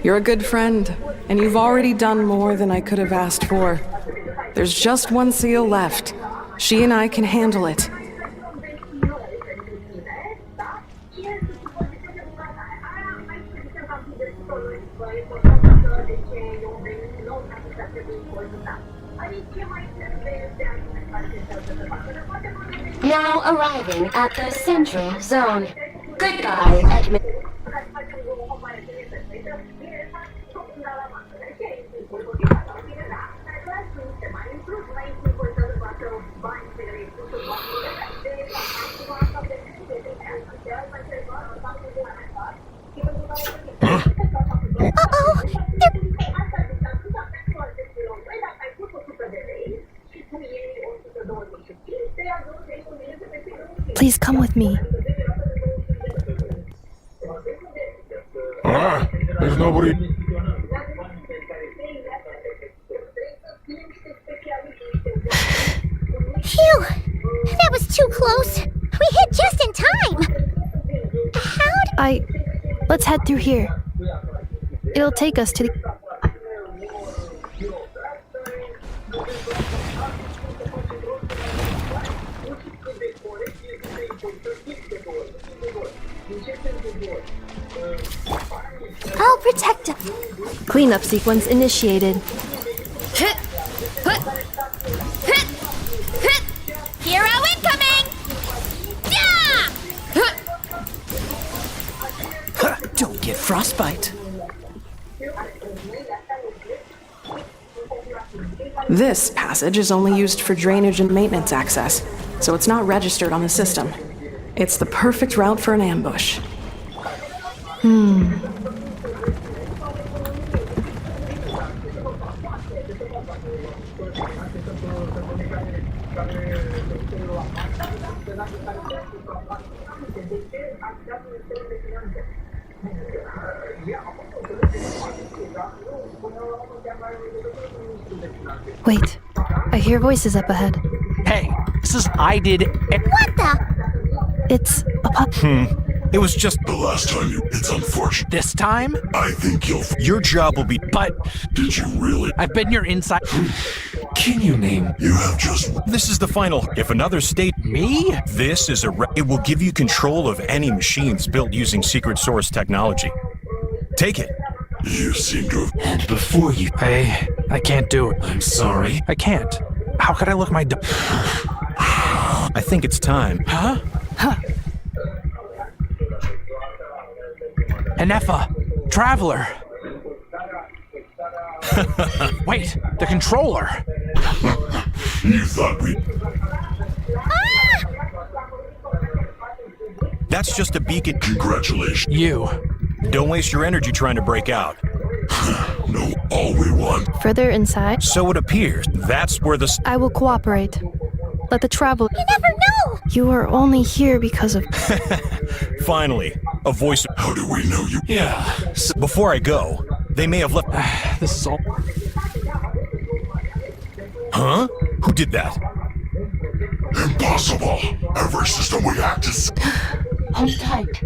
You're a good friend, and you've already done more than I could have asked for. There's just one seal left. She and I can handle it. Now arriving at the central zone. Goodbye, admin. Uh-oh! Please come with me. There's nobody. Phew! That was too close. We hit just in time. Let's head through here. It'll take us to the... I'll protect him. Cleanup sequence initiated. Hero incoming! Don't get frostbite. This passage is only used for drainage and maintenance access, so it's not registered on the system. It's the perfect route for an ambush. Wait, I hear voices up ahead. Hey, this is I did. What the? It's a pup. It was just The last time you. It's unfortunate. This time? I think you'll. your job will be. But Did you really? I've been your inside. Can you name? You have just. This is the final. If another state. Me? This is it will give you control of any machines built using secret source technology. Take it. You seem to have. And before you... I can't do it. I'm sorry. I can't. How could I look my I think it's time. Huh? Ineffa, Traveler. Wait, the controller. You thought we. That's just a beacon. Congratulations. You. Don't waste your energy trying to break out. No, all we want. Further inside? So it appears. That's where the... I will cooperate. Let the traveler... You never know! You are only here because of... Finally, a voice... How do we know you? Yeah. Before I go, they may have left... This is all... Huh? Who did that? Impossible. Every system we hacked is... Hold tight.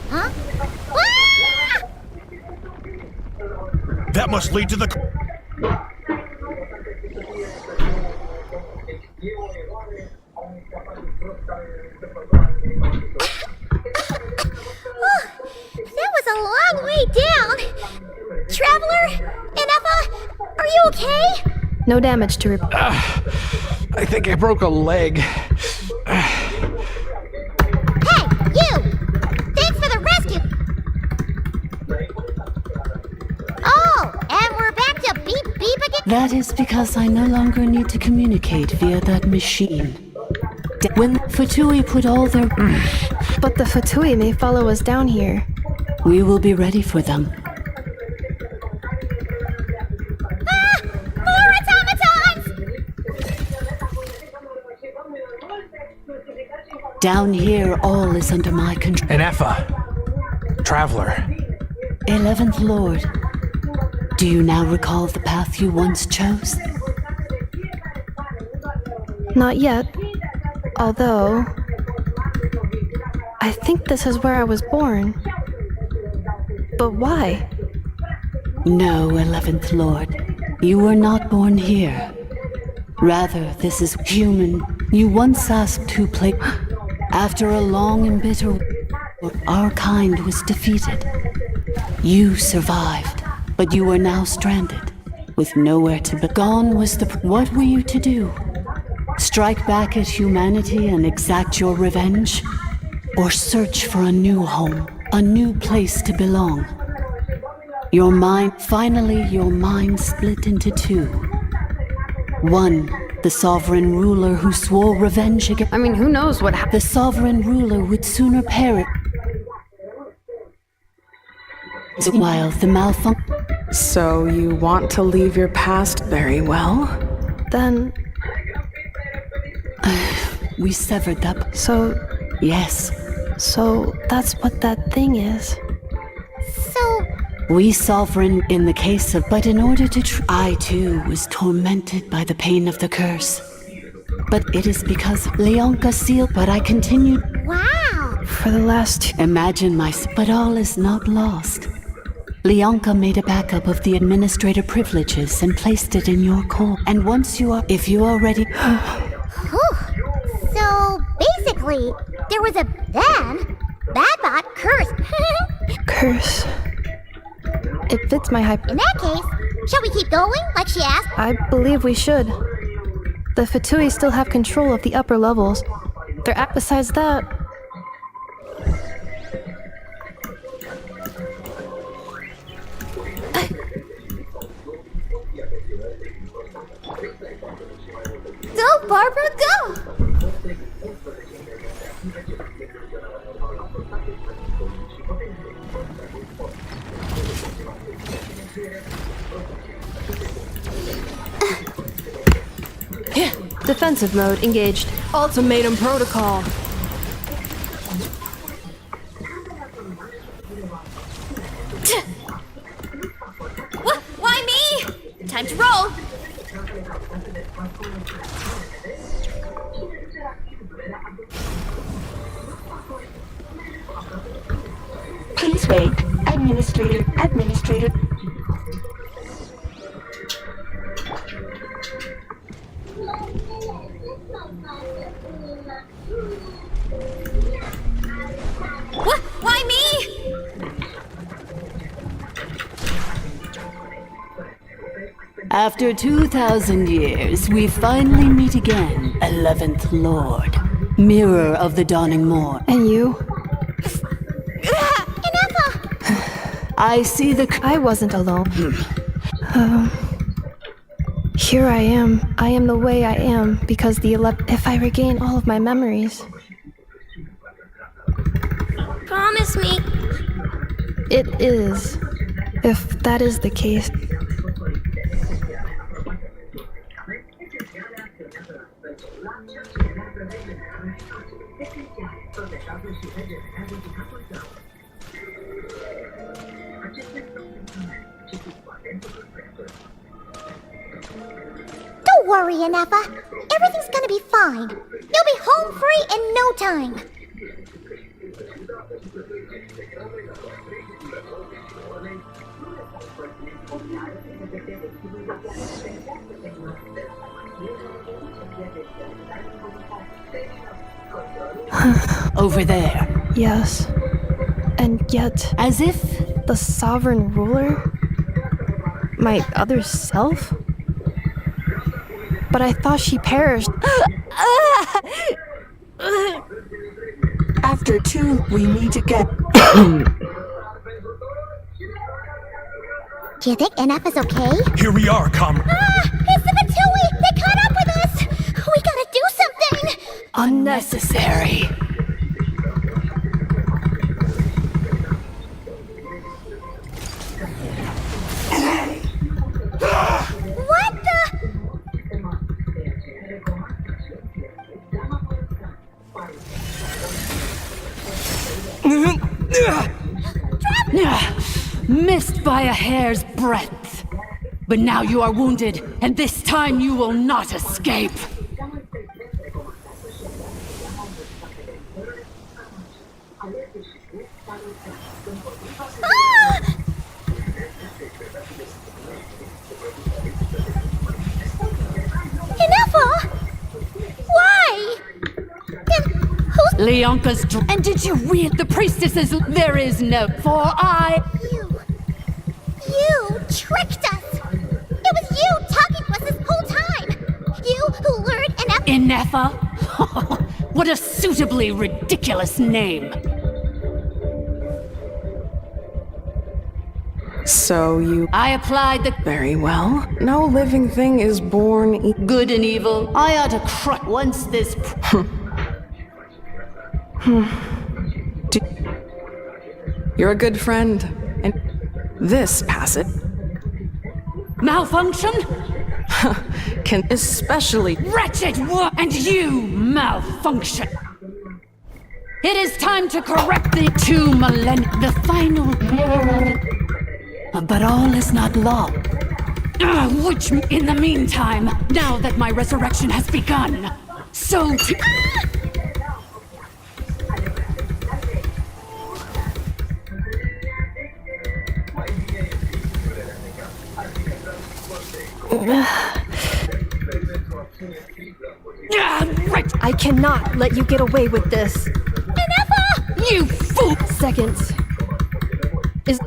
Huh? Ah! That must lead to the... That was a long way down! Traveler? Ineffa? Are you okay? No damage to report. I think I broke a leg. Hey, you! Thanks for the rescue! Oh, and we're back to beep beep again? That is because I no longer need to communicate via that machine. When the Fatui put all their... But the Fatui may follow us down here. We will be ready for them. Ah! More automatons! Down here, all is under my control. Ineffa. Traveler. 11th Lord, do you now recall the path you once chose? Not yet. Although... I think this is where I was born. But why? No, 11th Lord. You were not born here. Rather, this is human. You once asked who played... After a long and bitter war, our kind was defeated. You survived, but you are now stranded, with nowhere to be. Gone was the... What were you to do? Strike back at humanity and exact your revenge? Or search for a new home, a new place to belong? Your mind... Finally, your mind split into two. One, the sovereign ruler who swore revenge against... I mean, who knows what happened? The sovereign ruler would sooner perish... While the malfunction... So you want to leave your past very well? Then... We severed that... So... Yes. So that's what that thing is. So... We sovereign in the case of... But in order to... I too was tormented by the pain of the curse. But it is because Leonka sealed... But I continued... Wow! For the last... Imagine my... But all is not lost. Leonka made a backup of the administrator privileges and placed it in your core. And once you are... If you are ready... So, basically, there was a then, Badbot curse. Curse. It fits my In that case, shall we keep going, like she asked? I believe we should. The Fatui still have control of the upper levels. Besides that... Go, Barbara, go! Defensive mode engaged. Ultimatum protocol. Why me? Time to roll! Please wait. Administrator. Why me? After 2,000 years, we finally meet again, 11th Lord. Mirror of the dawning morn. And you? Ineffa! I see the... I wasn't alone. Here I am. I am the way I am because the if I regain all of my memories. Promise me. It is, if that is the case. Don't worry, Ineffa. Everything's gonna be fine. You'll be home free in no time. Over there. Yes. And yet, As if the sovereign ruler? My other self? But I thought she perished. After 2, we need to get... Do you think Ineffa's okay? Here we are, comrade. It's the Fatui! They caught up with us! We gotta do something! unnecessary. What the? Missed by a hair's breadth. But now you are wounded, and this time you will not escape. Ineffa! Why? Leonka's and did you read the priestesses? There is no for I. You tricked us! It was you talking to us this whole time! You who lured Ineffa? What a suitably ridiculous name. So you... I applied the... Very well. No living thing is born... Good and evil. I ought to crush once this... You're a good friend. And this passage... Malfunction? Can especially... Wretched one! And you malfunction! It is time to correct the 2 millennia... The final... But all is not lost. Which, in the meantime, now that my resurrection has begun, so to... I cannot let you get away with this. Ineffa! You fool! Seconds. Is...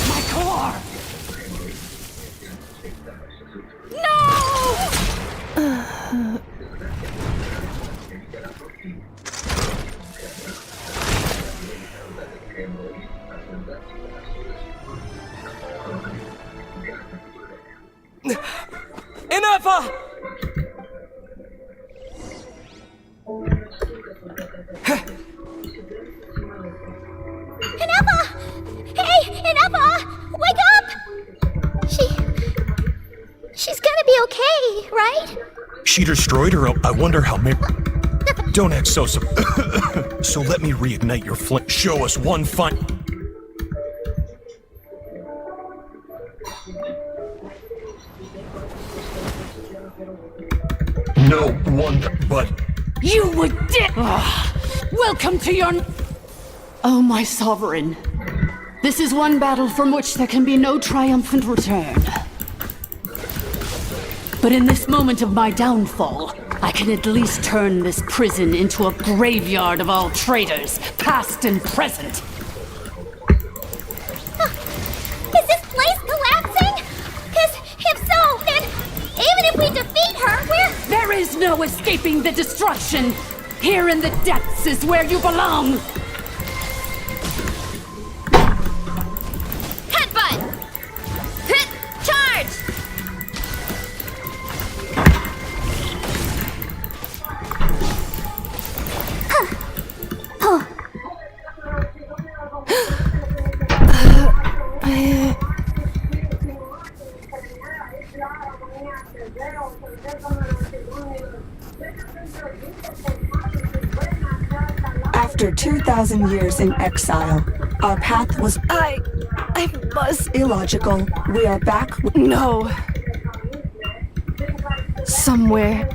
My core! No! Ineffa! Ineffa! Hey, Ineffa! Wake up! She's gonna be okay, right? She destroyed her. I wonder how Don't act so so let me reignite your flame. Show us one fun. No wonder, but... You would welcome to your... Oh, my sovereign. This is one battle from which there can be no triumphant return. But in this moment of my downfall, I can at least turn this prison into a graveyard of all traitors, past and present. Is this place collapsing? Because if so, then even if we defeat her, we're... There is no escaping the destruction. Here in the depths is where you belong. Headbutt! Hit! Charge! After 2,000 years in exile, our path was I must. illogical. We are back. No. Somewhere.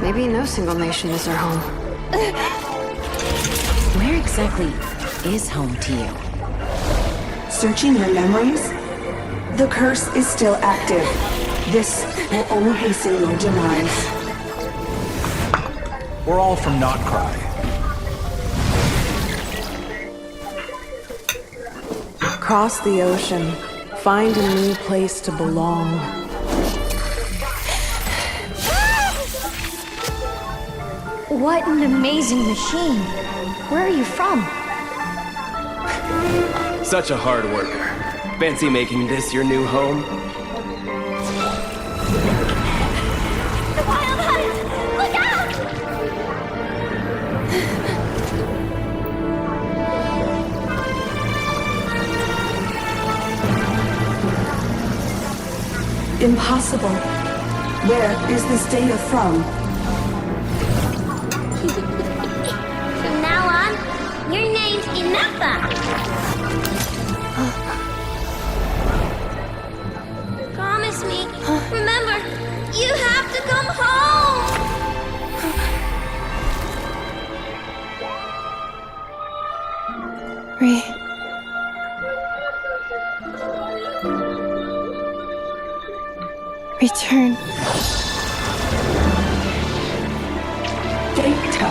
Maybe no single nation is our home. Where exactly is home to you? Searching your memories? The curse is still active. This will only hasten your demise. We're all from Not Cry. Cross the ocean. Find a new place to belong. What an amazing machine. Where are you from? Such a hard worker. Fancy making this your new home? The Wild Hunt! Look out! Impossible. Where is this data from? From now on, your name's Ineffa. Promise me. Remember, you have to come home. Return. Data.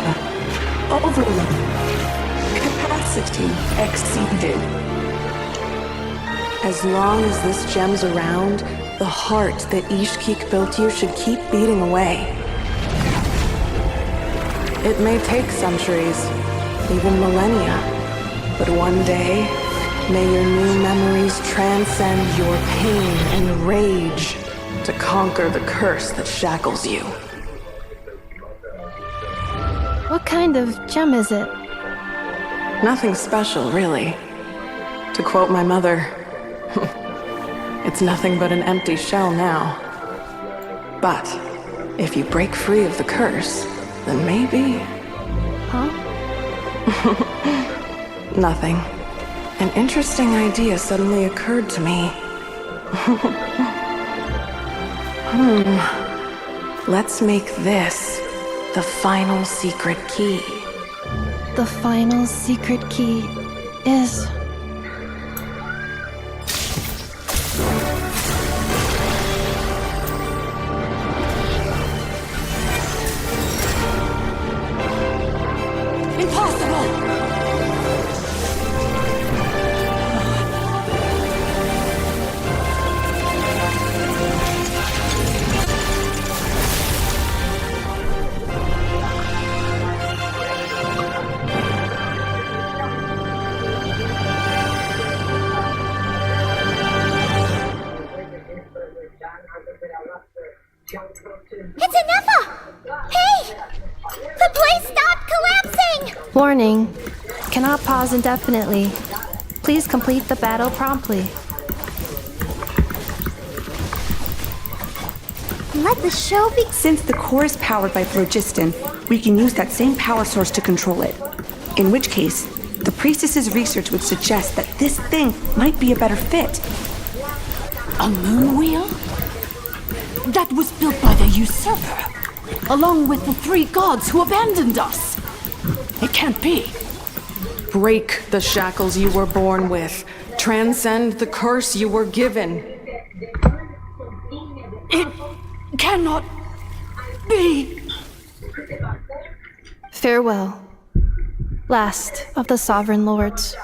Overload. Capacity exceeded. As long as this gem's around, the heart that Ishkik built you should keep beating away. It may take centuries, even millennia, but one day, may your new memories transcend your pain and rage to conquer the curse that shackles you. What kind of gem is it? Nothing special, really. To quote my mother, it's nothing but an empty shell now. But if you break free of the curse, then maybe... Huh? Nothing. An interesting idea suddenly occurred to me. Let's make this the final secret key. The final secret key is... It's Ineffa! Hey! The place stopped collapsing! Warning. Cannot pause indefinitely. Please complete the battle promptly. Let the show be. Since the core is powered by phlogiston, we can use that same power source to control it. In which case, the priestess's research would suggest that this thing might be a better fit. A moon wheel? That was built by the usurper, along with the 3 gods who abandoned us. It can't be. Break the shackles you were born with. Transcend the curse you were given. It cannot be. Farewell. Last of the Sovereign Lords.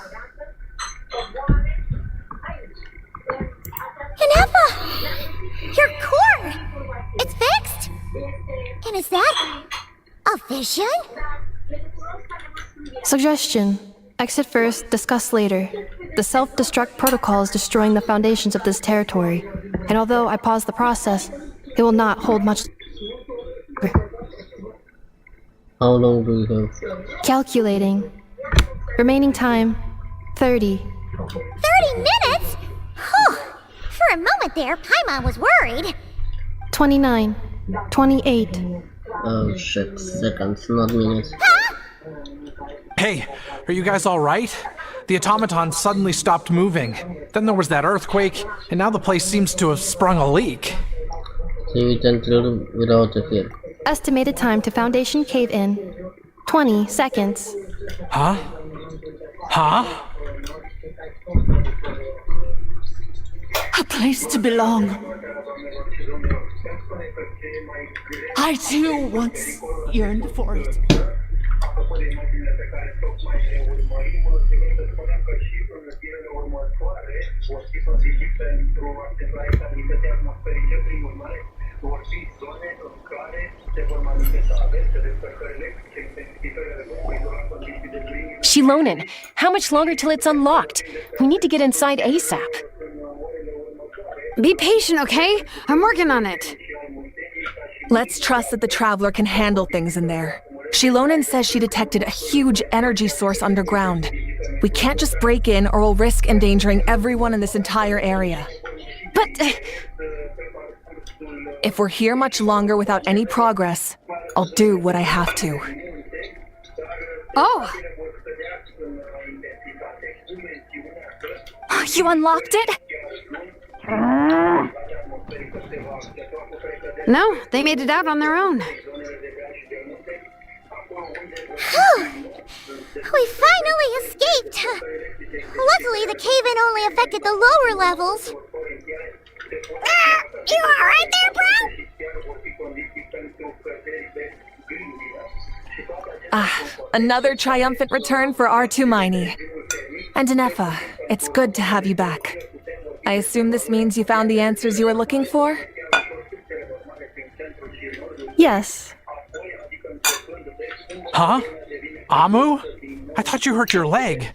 Ineffa! Your core! It's fixed! And is that a vision? Suggestion. Exit first, discuss later. The self-destruct protocol is destroying the foundations of this territory, and although I pause the process, it will not hold much. How long do we have? Calculating. Remaining time, 30. 30 minutes? Whew. For For a moment there, Paimon was worried. 29. 28. Oh shit, seconds, not minutes. Hey, are you guys alright? The automaton suddenly stopped moving. Then there was that earthquake, and now the place seems to have sprung a leak. So you can kill without a fear. Estimated time to Foundation cave in. 20 seconds. Huh? Huh? A place to belong. I too once yearned for it. Shilonen, how much longer till it's unlocked? We need to get inside ASAP. Be patient, okay? I'm working on it. Let's trust that the Traveler can handle things in there. Shilonen says she detected a huge energy source underground. We can't just break in or we'll risk endangering everyone in this entire area. But... if we're here much longer without any progress, I'll do what I have to. Oh! You unlocked it? No, they made it out on their own. We finally escaped! Luckily, the cave-in only affected the lower levels. You alright there, bro? Another triumphant return for R2 Miney. And Ineffa, it's good to have you back. I assume this means you found the answers you were looking for? Yes. Huh? Amu? I thought you hurt your leg.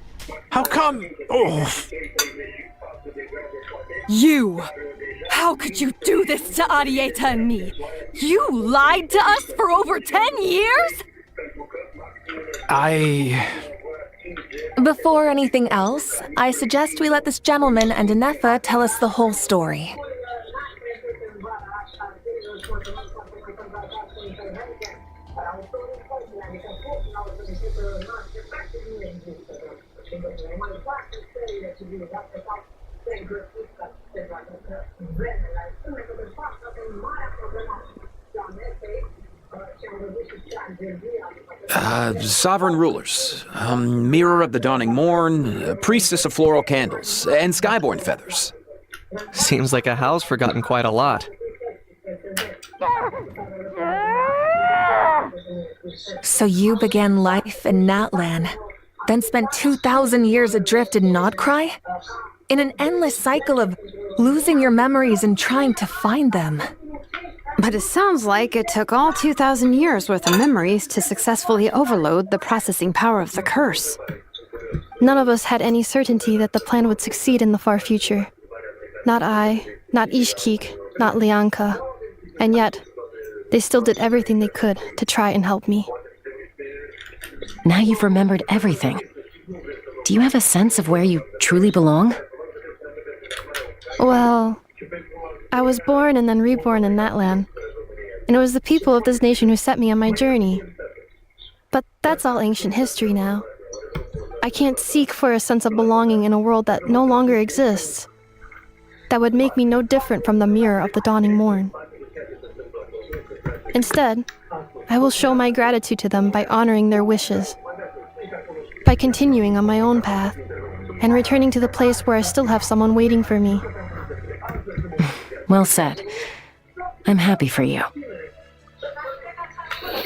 How come? Oh. You! How could you do this to Arieta and me? You lied to us for over 10 years? Before anything else, I suggest we let this gentleman and Ineffa tell us the whole story. Sovereign rulers, mirror of the dawning morn, priestess of floral candles, and skyborn feathers. Seems like a house forgotten quite a lot. So you began life in Natlan, then spent 2,000 years adrift in Nodcry? In an endless cycle of losing your memories and trying to find them. But it sounds like it took all 2,000 years worth of memories to successfully overload the processing power of the curse. None of us had any certainty that the plan would succeed in the far future. Not I, not Ishkik, not Lianka. And yet, they still did everything they could to try and help me. Now you've remembered everything. Do you have a sense of where you truly belong? Well, I was born and then reborn in that land. And it was the people of this nation who set me on my journey. But that's all ancient history now. I can't seek for a sense of belonging in a world that no longer exists. That would make me no different from the mirror of the dawning morn. Instead, I will show my gratitude to them by honoring their wishes. By continuing on my own path, and returning to the place where I still have someone waiting for me. Well said. I'm happy for you.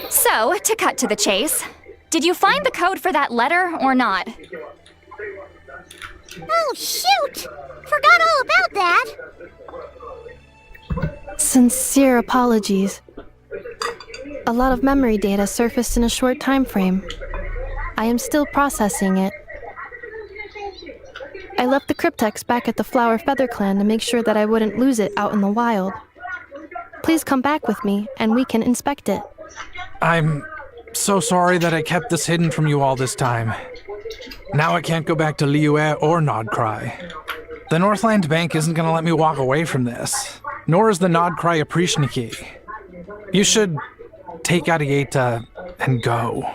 So, to cut to the chase, did you find the code for that letter or not? Oh, shoot! Forgot all about that! Sincere apologies. A lot of memory data surfaced in a short time frame. I am still processing it. I left the cryptex back at the Flower Feather Clan to make sure that I wouldn't lose it out in the wild. Please come back with me, and we can inspect it. I'm so sorry that I kept this hidden from you all this time. Now I can't go back to Liyue or Nodcry. The Northland Bank isn't gonna let me walk away from this, nor is the Nod Cry Aprishniki. You should take Arieta and go.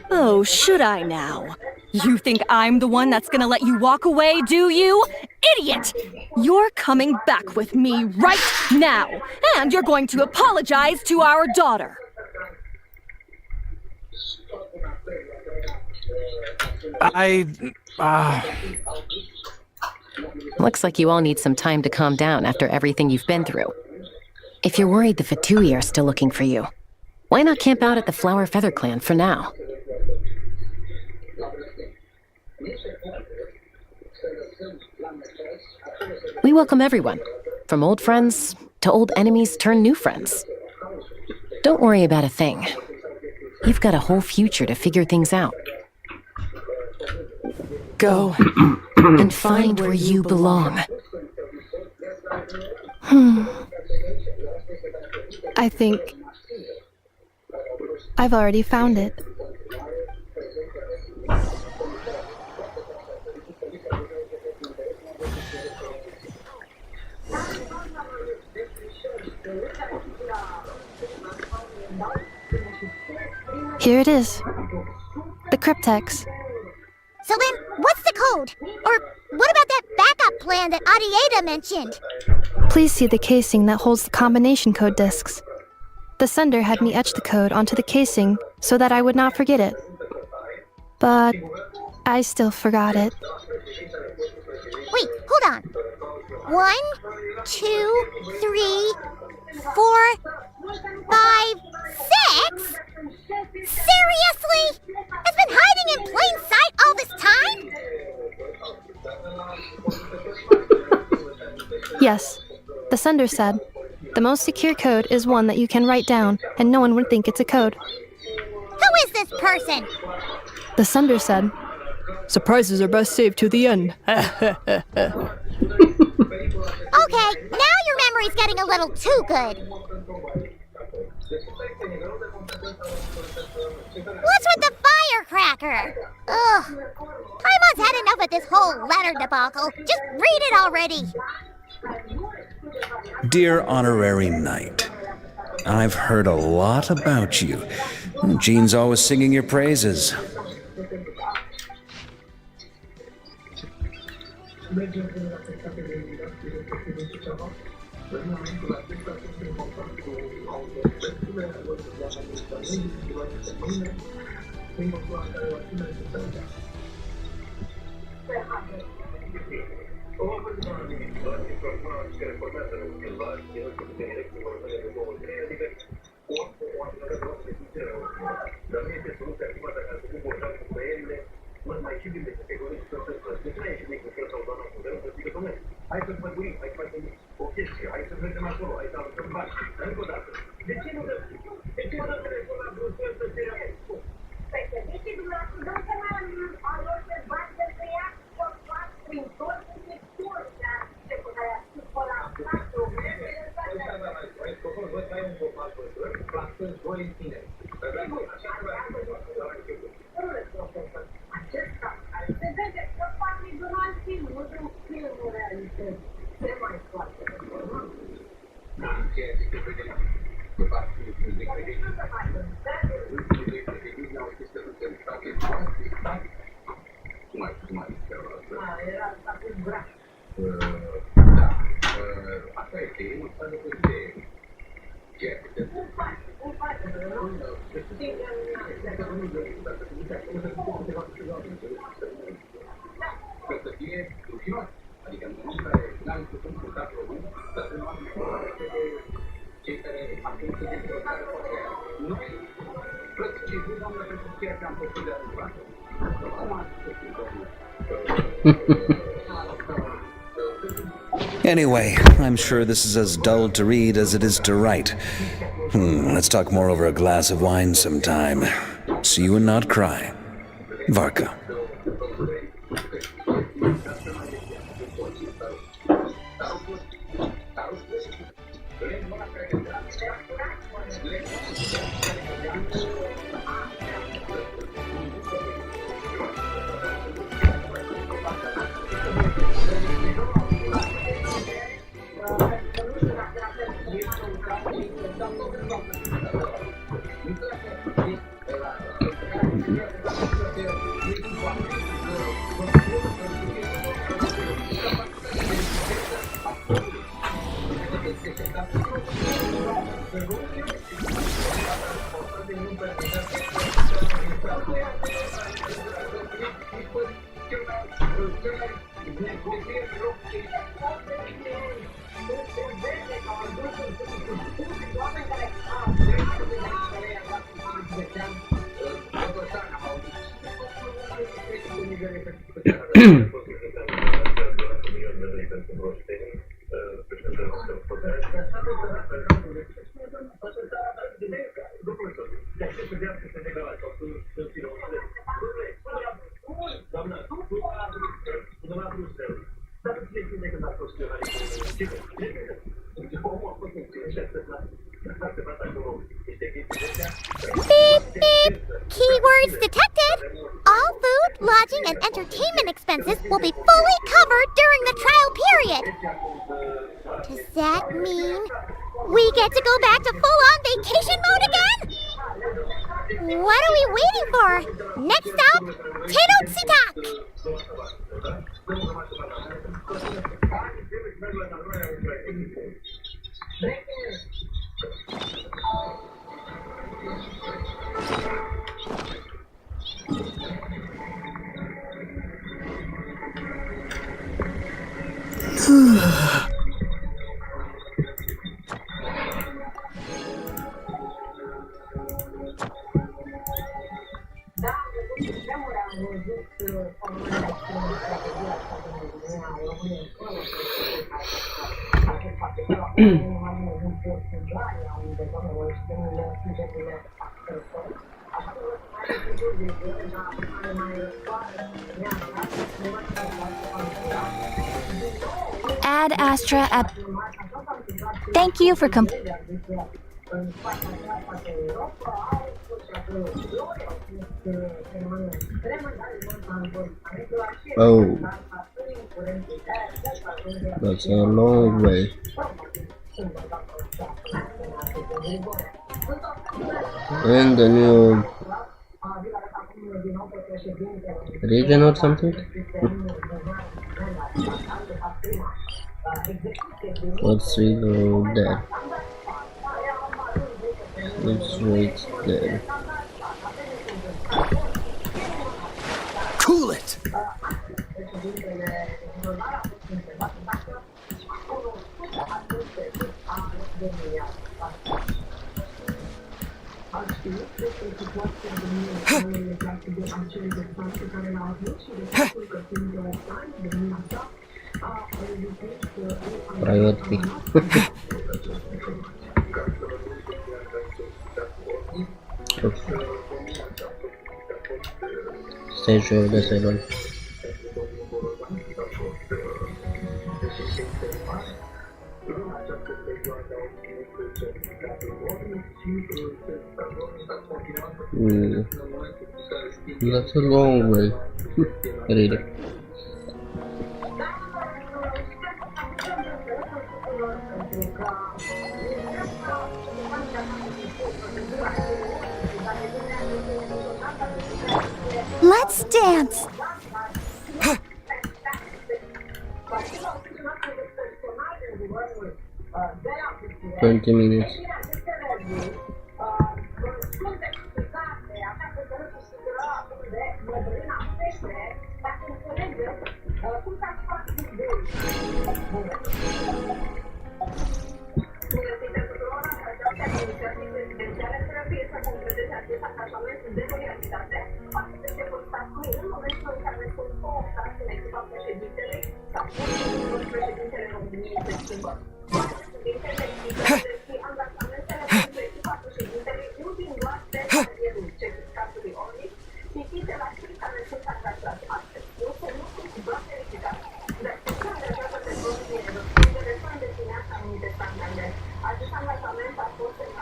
Oh, should I now? You think I'm the one that's gonna let you walk away, do you? Idiot! You're coming back with me right now, and you're going to apologize to our daughter. Looks like you all need some time to calm down after everything you've been through. If you're worried the Fatui are still looking for you, why not camp out at the Flower Feather Clan for now? We welcome everyone, from old friends to old enemies turned new friends. Don't worry about a thing. You've got a whole future to figure things out. Go and find where you belong. I think I've already found it. Here it is. The cryptex. So then, what's the code? Or what about that backup plan that Arieta mentioned? Please see the casing that holds the combination code discs. The sender had me etch the code onto the casing so that I would not forget it. But I still forgot it. Wait, hold on. 1, 2, 3, 4, 5, 6? Seriously? It's been hiding in plain sight all this time? Yes, the sender said, the most secure code is one that you can write down and no one would think it's a code. Who is this person? The sender said, surprises are best saved to the end. Okay, now your memory's getting a little too good. What's with the firecracker? Ugh. Paimon's had enough of this whole letter debacle. Just read it already. Dear Honorary Knight, I've heard a lot about you. Jean's always singing your praises. Anyway, I'm sure this is as dull to read as it is to write. Let's talk more over a glass of wine sometime. See you and not cry. Varka. Beep, beep. Keywords detected. All food, lodging, and entertainment expenses will be fully covered during the trial period. Does that mean we get to go back to full-on vacation mode again? What are we waiting for? Next stop, Tenochtitlan! Ad Astra at. Thank you for Oh, that's a long way. And the new region or something? Let's see, go there. Let's wait there. Cool it! Priority. Okay. Stage of disabled. That's a long way. Really. Let's dance. 20 minutes.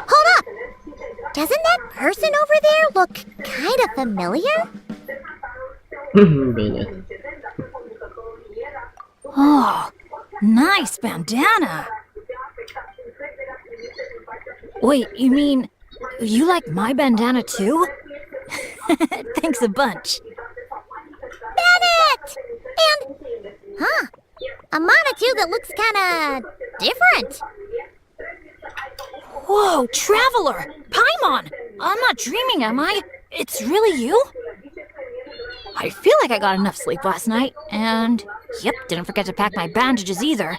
Hold up! Doesn't that person over there look kind of familiar? Oh, nice bandana. Wait, you mean you like my bandana too? Thanks a bunch. Bennett! And, a Montague that looks kinda different. Whoa, Traveler! Paimon! I'm not dreaming, am I? It's really you? I feel like I got enough sleep last night, and yep, didn't forget to pack my bandages either.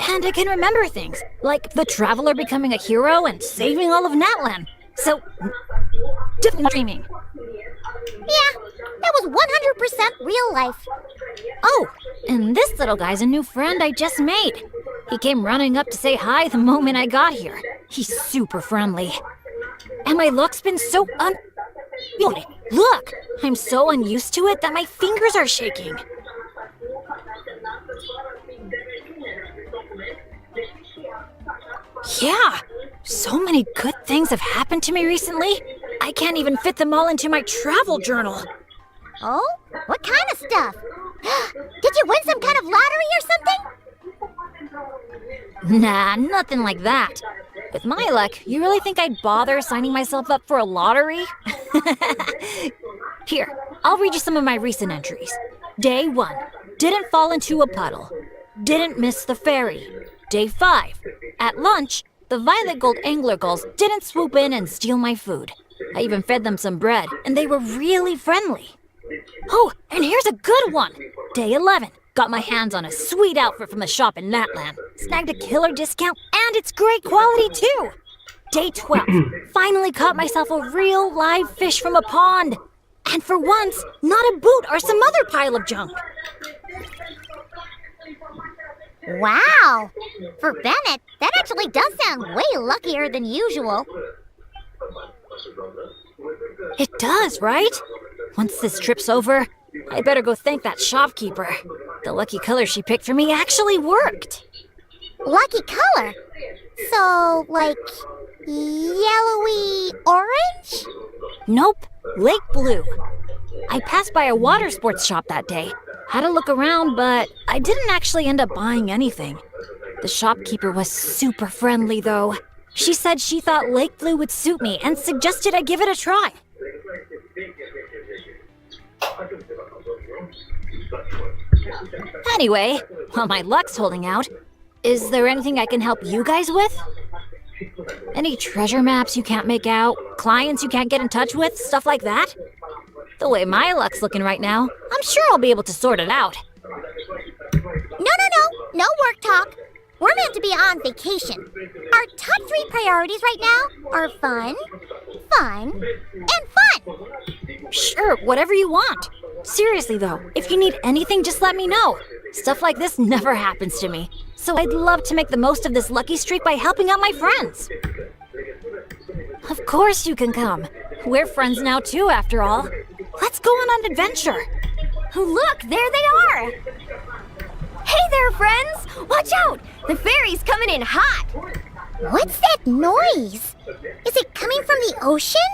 And I can remember things, like the Traveler becoming a hero and saving all of Natlan. So, definitely not dreaming. Yeah, that was 100% real life. Oh, and this little guy's a new friend I just made. He came running up to say hi the moment I got here. He's super friendly. And my luck's been so Look, I'm so unused to it that my fingers are shaking. Yeah, so many good things have happened to me recently. I can't even fit them all into my travel journal. Oh? What kind of stuff? Did you win some kind of lottery or something? Nah, nothing like that. With my luck, you really think I'd bother signing myself up for a lottery? Here, I'll read you some of my recent entries. Day 1, didn't fall into a puddle. Didn't miss the ferry. Day 5, at lunch, the violet gold angler gulls didn't swoop in and steal my food. I even fed them some bread, and they were really friendly. Oh, and here's a good one. Day 11, got my hands on a sweet outfit from the shop in Natlan. Snagged a killer discount, and it's great quality too. Day 12, finally caught myself a real live fish from a pond. And for once, not a boot or some other pile of junk. Wow! For Bennett, that actually does sound way luckier than usual. It does, right? Once this trip's over, I better go thank that shopkeeper. The lucky color she picked for me actually worked. Lucky color? So, like, yellowy orange? Nope, lake blue. I passed by a water sports shop that day. Had a look around, but I didn't actually end up buying anything. The shopkeeper was super friendly, though. She said she thought lake blue would suit me and suggested I give it a try. Anyway, while my luck's holding out, is there anything I can help you guys with? Any treasure maps you can't make out? Clients you can't get in touch with? Stuff like that? The way my luck's looking right now, I'm sure I'll be able to sort it out. No work talk. We're meant to be on vacation. Our top 3 priorities right now are fun, and fun. Sure, whatever you want. Seriously though, if you need anything, just let me know. Stuff like this never happens to me. So I'd love to make the most of this lucky streak by helping out my friends. Of course you can come. We're friends now too, after all. Let's go on an adventure. Look, there they are! Hey there, friends! Watch out! The ferry's coming in hot! What's that noise? Is it coming from the ocean?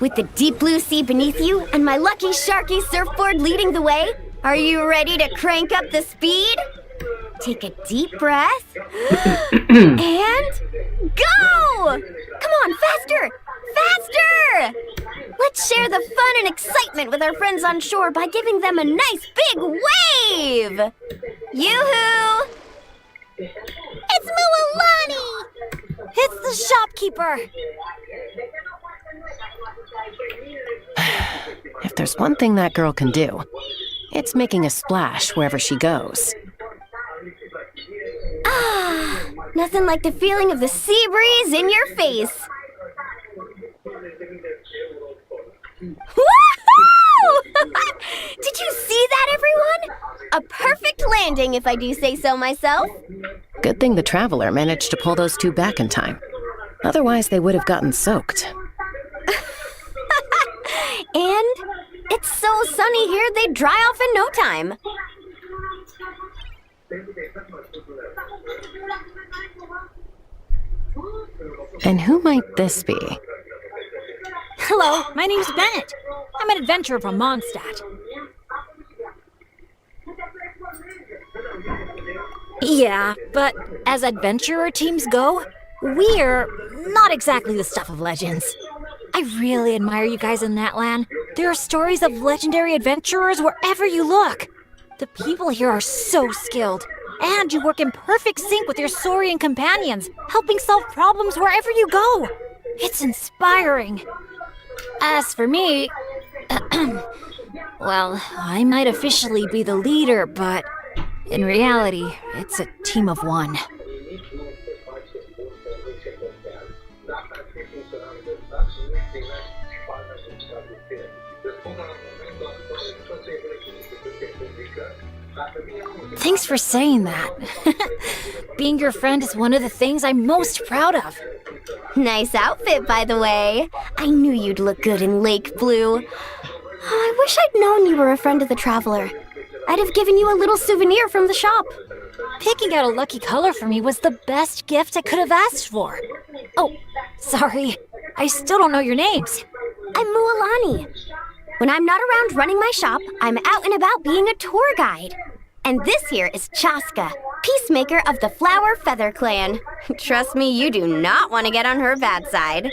With the deep blue sea beneath you and my lucky sharky surfboard leading the way, are you ready to crank up the speed? Take a deep breath and go! Come on, faster! Faster! Let's share the fun and excitement with our friends on shore by giving them a nice big wave! Yoo-hoo! It's Mualani! It's the shopkeeper! If there's one thing that girl can do, it's making a splash wherever she goes. Ah, nothing like the feeling of the sea breeze in your face. Woohoo! Did you see that, everyone? A perfect landing, if I do say so myself. Good thing the Traveler managed to pull those 2 back in time. Otherwise, they would have gotten soaked. And it's so sunny here, they'd dry off in no time. And who might this be? Hello, my name's Bennett. I'm an adventurer from Mondstadt. Yeah, but as adventurer teams go, we're not exactly the stuff of legends. I really admire you guys in that land. There are stories of legendary adventurers wherever you look. The people here are so skilled. And you work in perfect sync with your Saurian companions, helping solve problems wherever you go. It's inspiring. As for me, well, I might officially be the leader, but in reality, it's a team of one. Thanks for saying that. Being your friend is one of the things I'm most proud of. Nice outfit, by the way. I knew you'd look good in lake blue. I wish I'd known you were a friend of the Traveler. I'd have given you a little souvenir from the shop. Picking out a lucky color for me was the best gift I could have asked for. Oh, sorry. I still don't know your names. I'm Mualani. When I'm not around running my shop, I'm out and about being a tour guide. And this here is Chaska, peacemaker of the Flower Feather Clan. Trust me, you do not want to get on her bad side.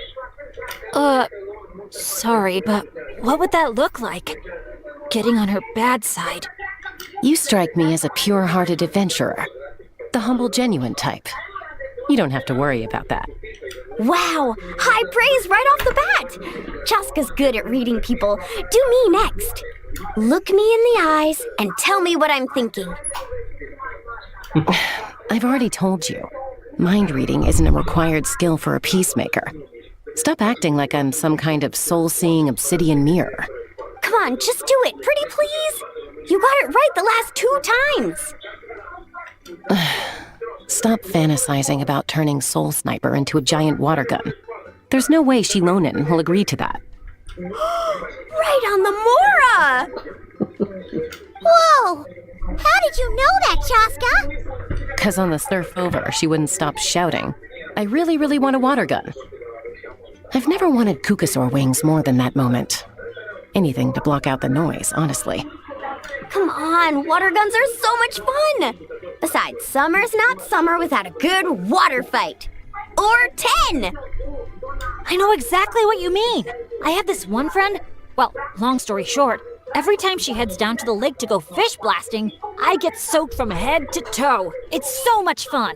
Sorry, but what would that look like? Getting on her bad side. You strike me as a pure-hearted adventurer. The humble, genuine type. You don't have to worry about that. Wow! High praise right off the bat! Chaska's good at reading people. Do me next. Look me in the eyes and tell me what I'm thinking. I've already told you. Mind reading isn't a required skill for a peacemaker. Stop acting like I'm some kind of soul-seeing obsidian mirror. Come on, just do it, pretty please! You got it right the last 2 times! Stop fantasizing about turning Soul Sniper into a giant water gun. There's no way Shilonen will agree to that. Right on the Mora! Whoa! How did you know that, Chaska? 'Cause on the surf over, she wouldn't stop shouting, "I really, really want a water gun." I've never wanted Kukasaur wings more than that moment. Anything to block out the noise, honestly. Come on, water guns are so much fun! Besides, summer's not summer without a good water fight. Or 10! I know exactly what you mean. I have this one friend. Well, long story short, every time she heads down to the lake to go fish blasting, I get soaked from head to toe. It's so much fun.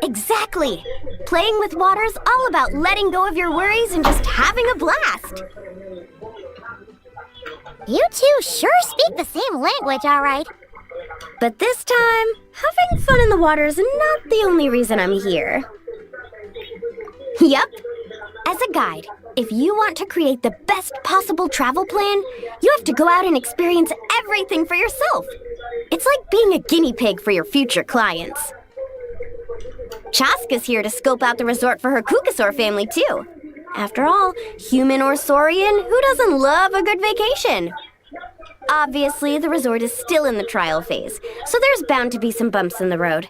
Exactly. Playing with water's all about letting go of your worries and just having a blast. You two sure speak the same language, all right. But this time, having fun in the water is not the only reason I'm here. Yep. As a guide, if you want to create the best possible travel plan, you have to go out and experience everything for yourself. It's like being a guinea pig for your future clients. Chaska's here to scope out the resort for her Kukasaur family, too. After all, human or Saurian, who doesn't love a good vacation? Obviously, the resort is still in the trial phase, so there's bound to be some bumps in the road.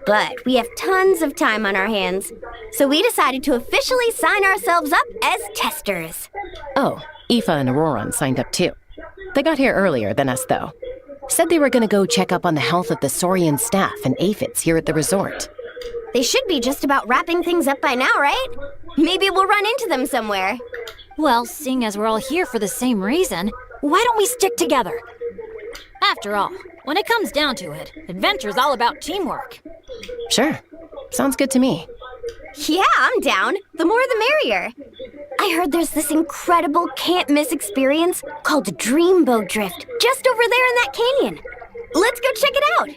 But we have tons of time on our hands, so we decided to officially sign ourselves up as testers. Oh, Aoife and Auroran signed up too. They got here earlier than us, though. Said they were gonna go check up on the health of the Saurian staff and aphids here at the resort. They should be just about wrapping things up by now, right? Maybe we'll run into them somewhere. Well, seeing as we're all here for the same reason, why don't we stick together? After all, when it comes down to it, adventure's all about teamwork. Sure. Sounds good to me. Yeah, I'm down. The more the merrier. I heard there's this incredible can't-miss experience called Dreamboat Drift just over there in that canyon. Let's go check it out.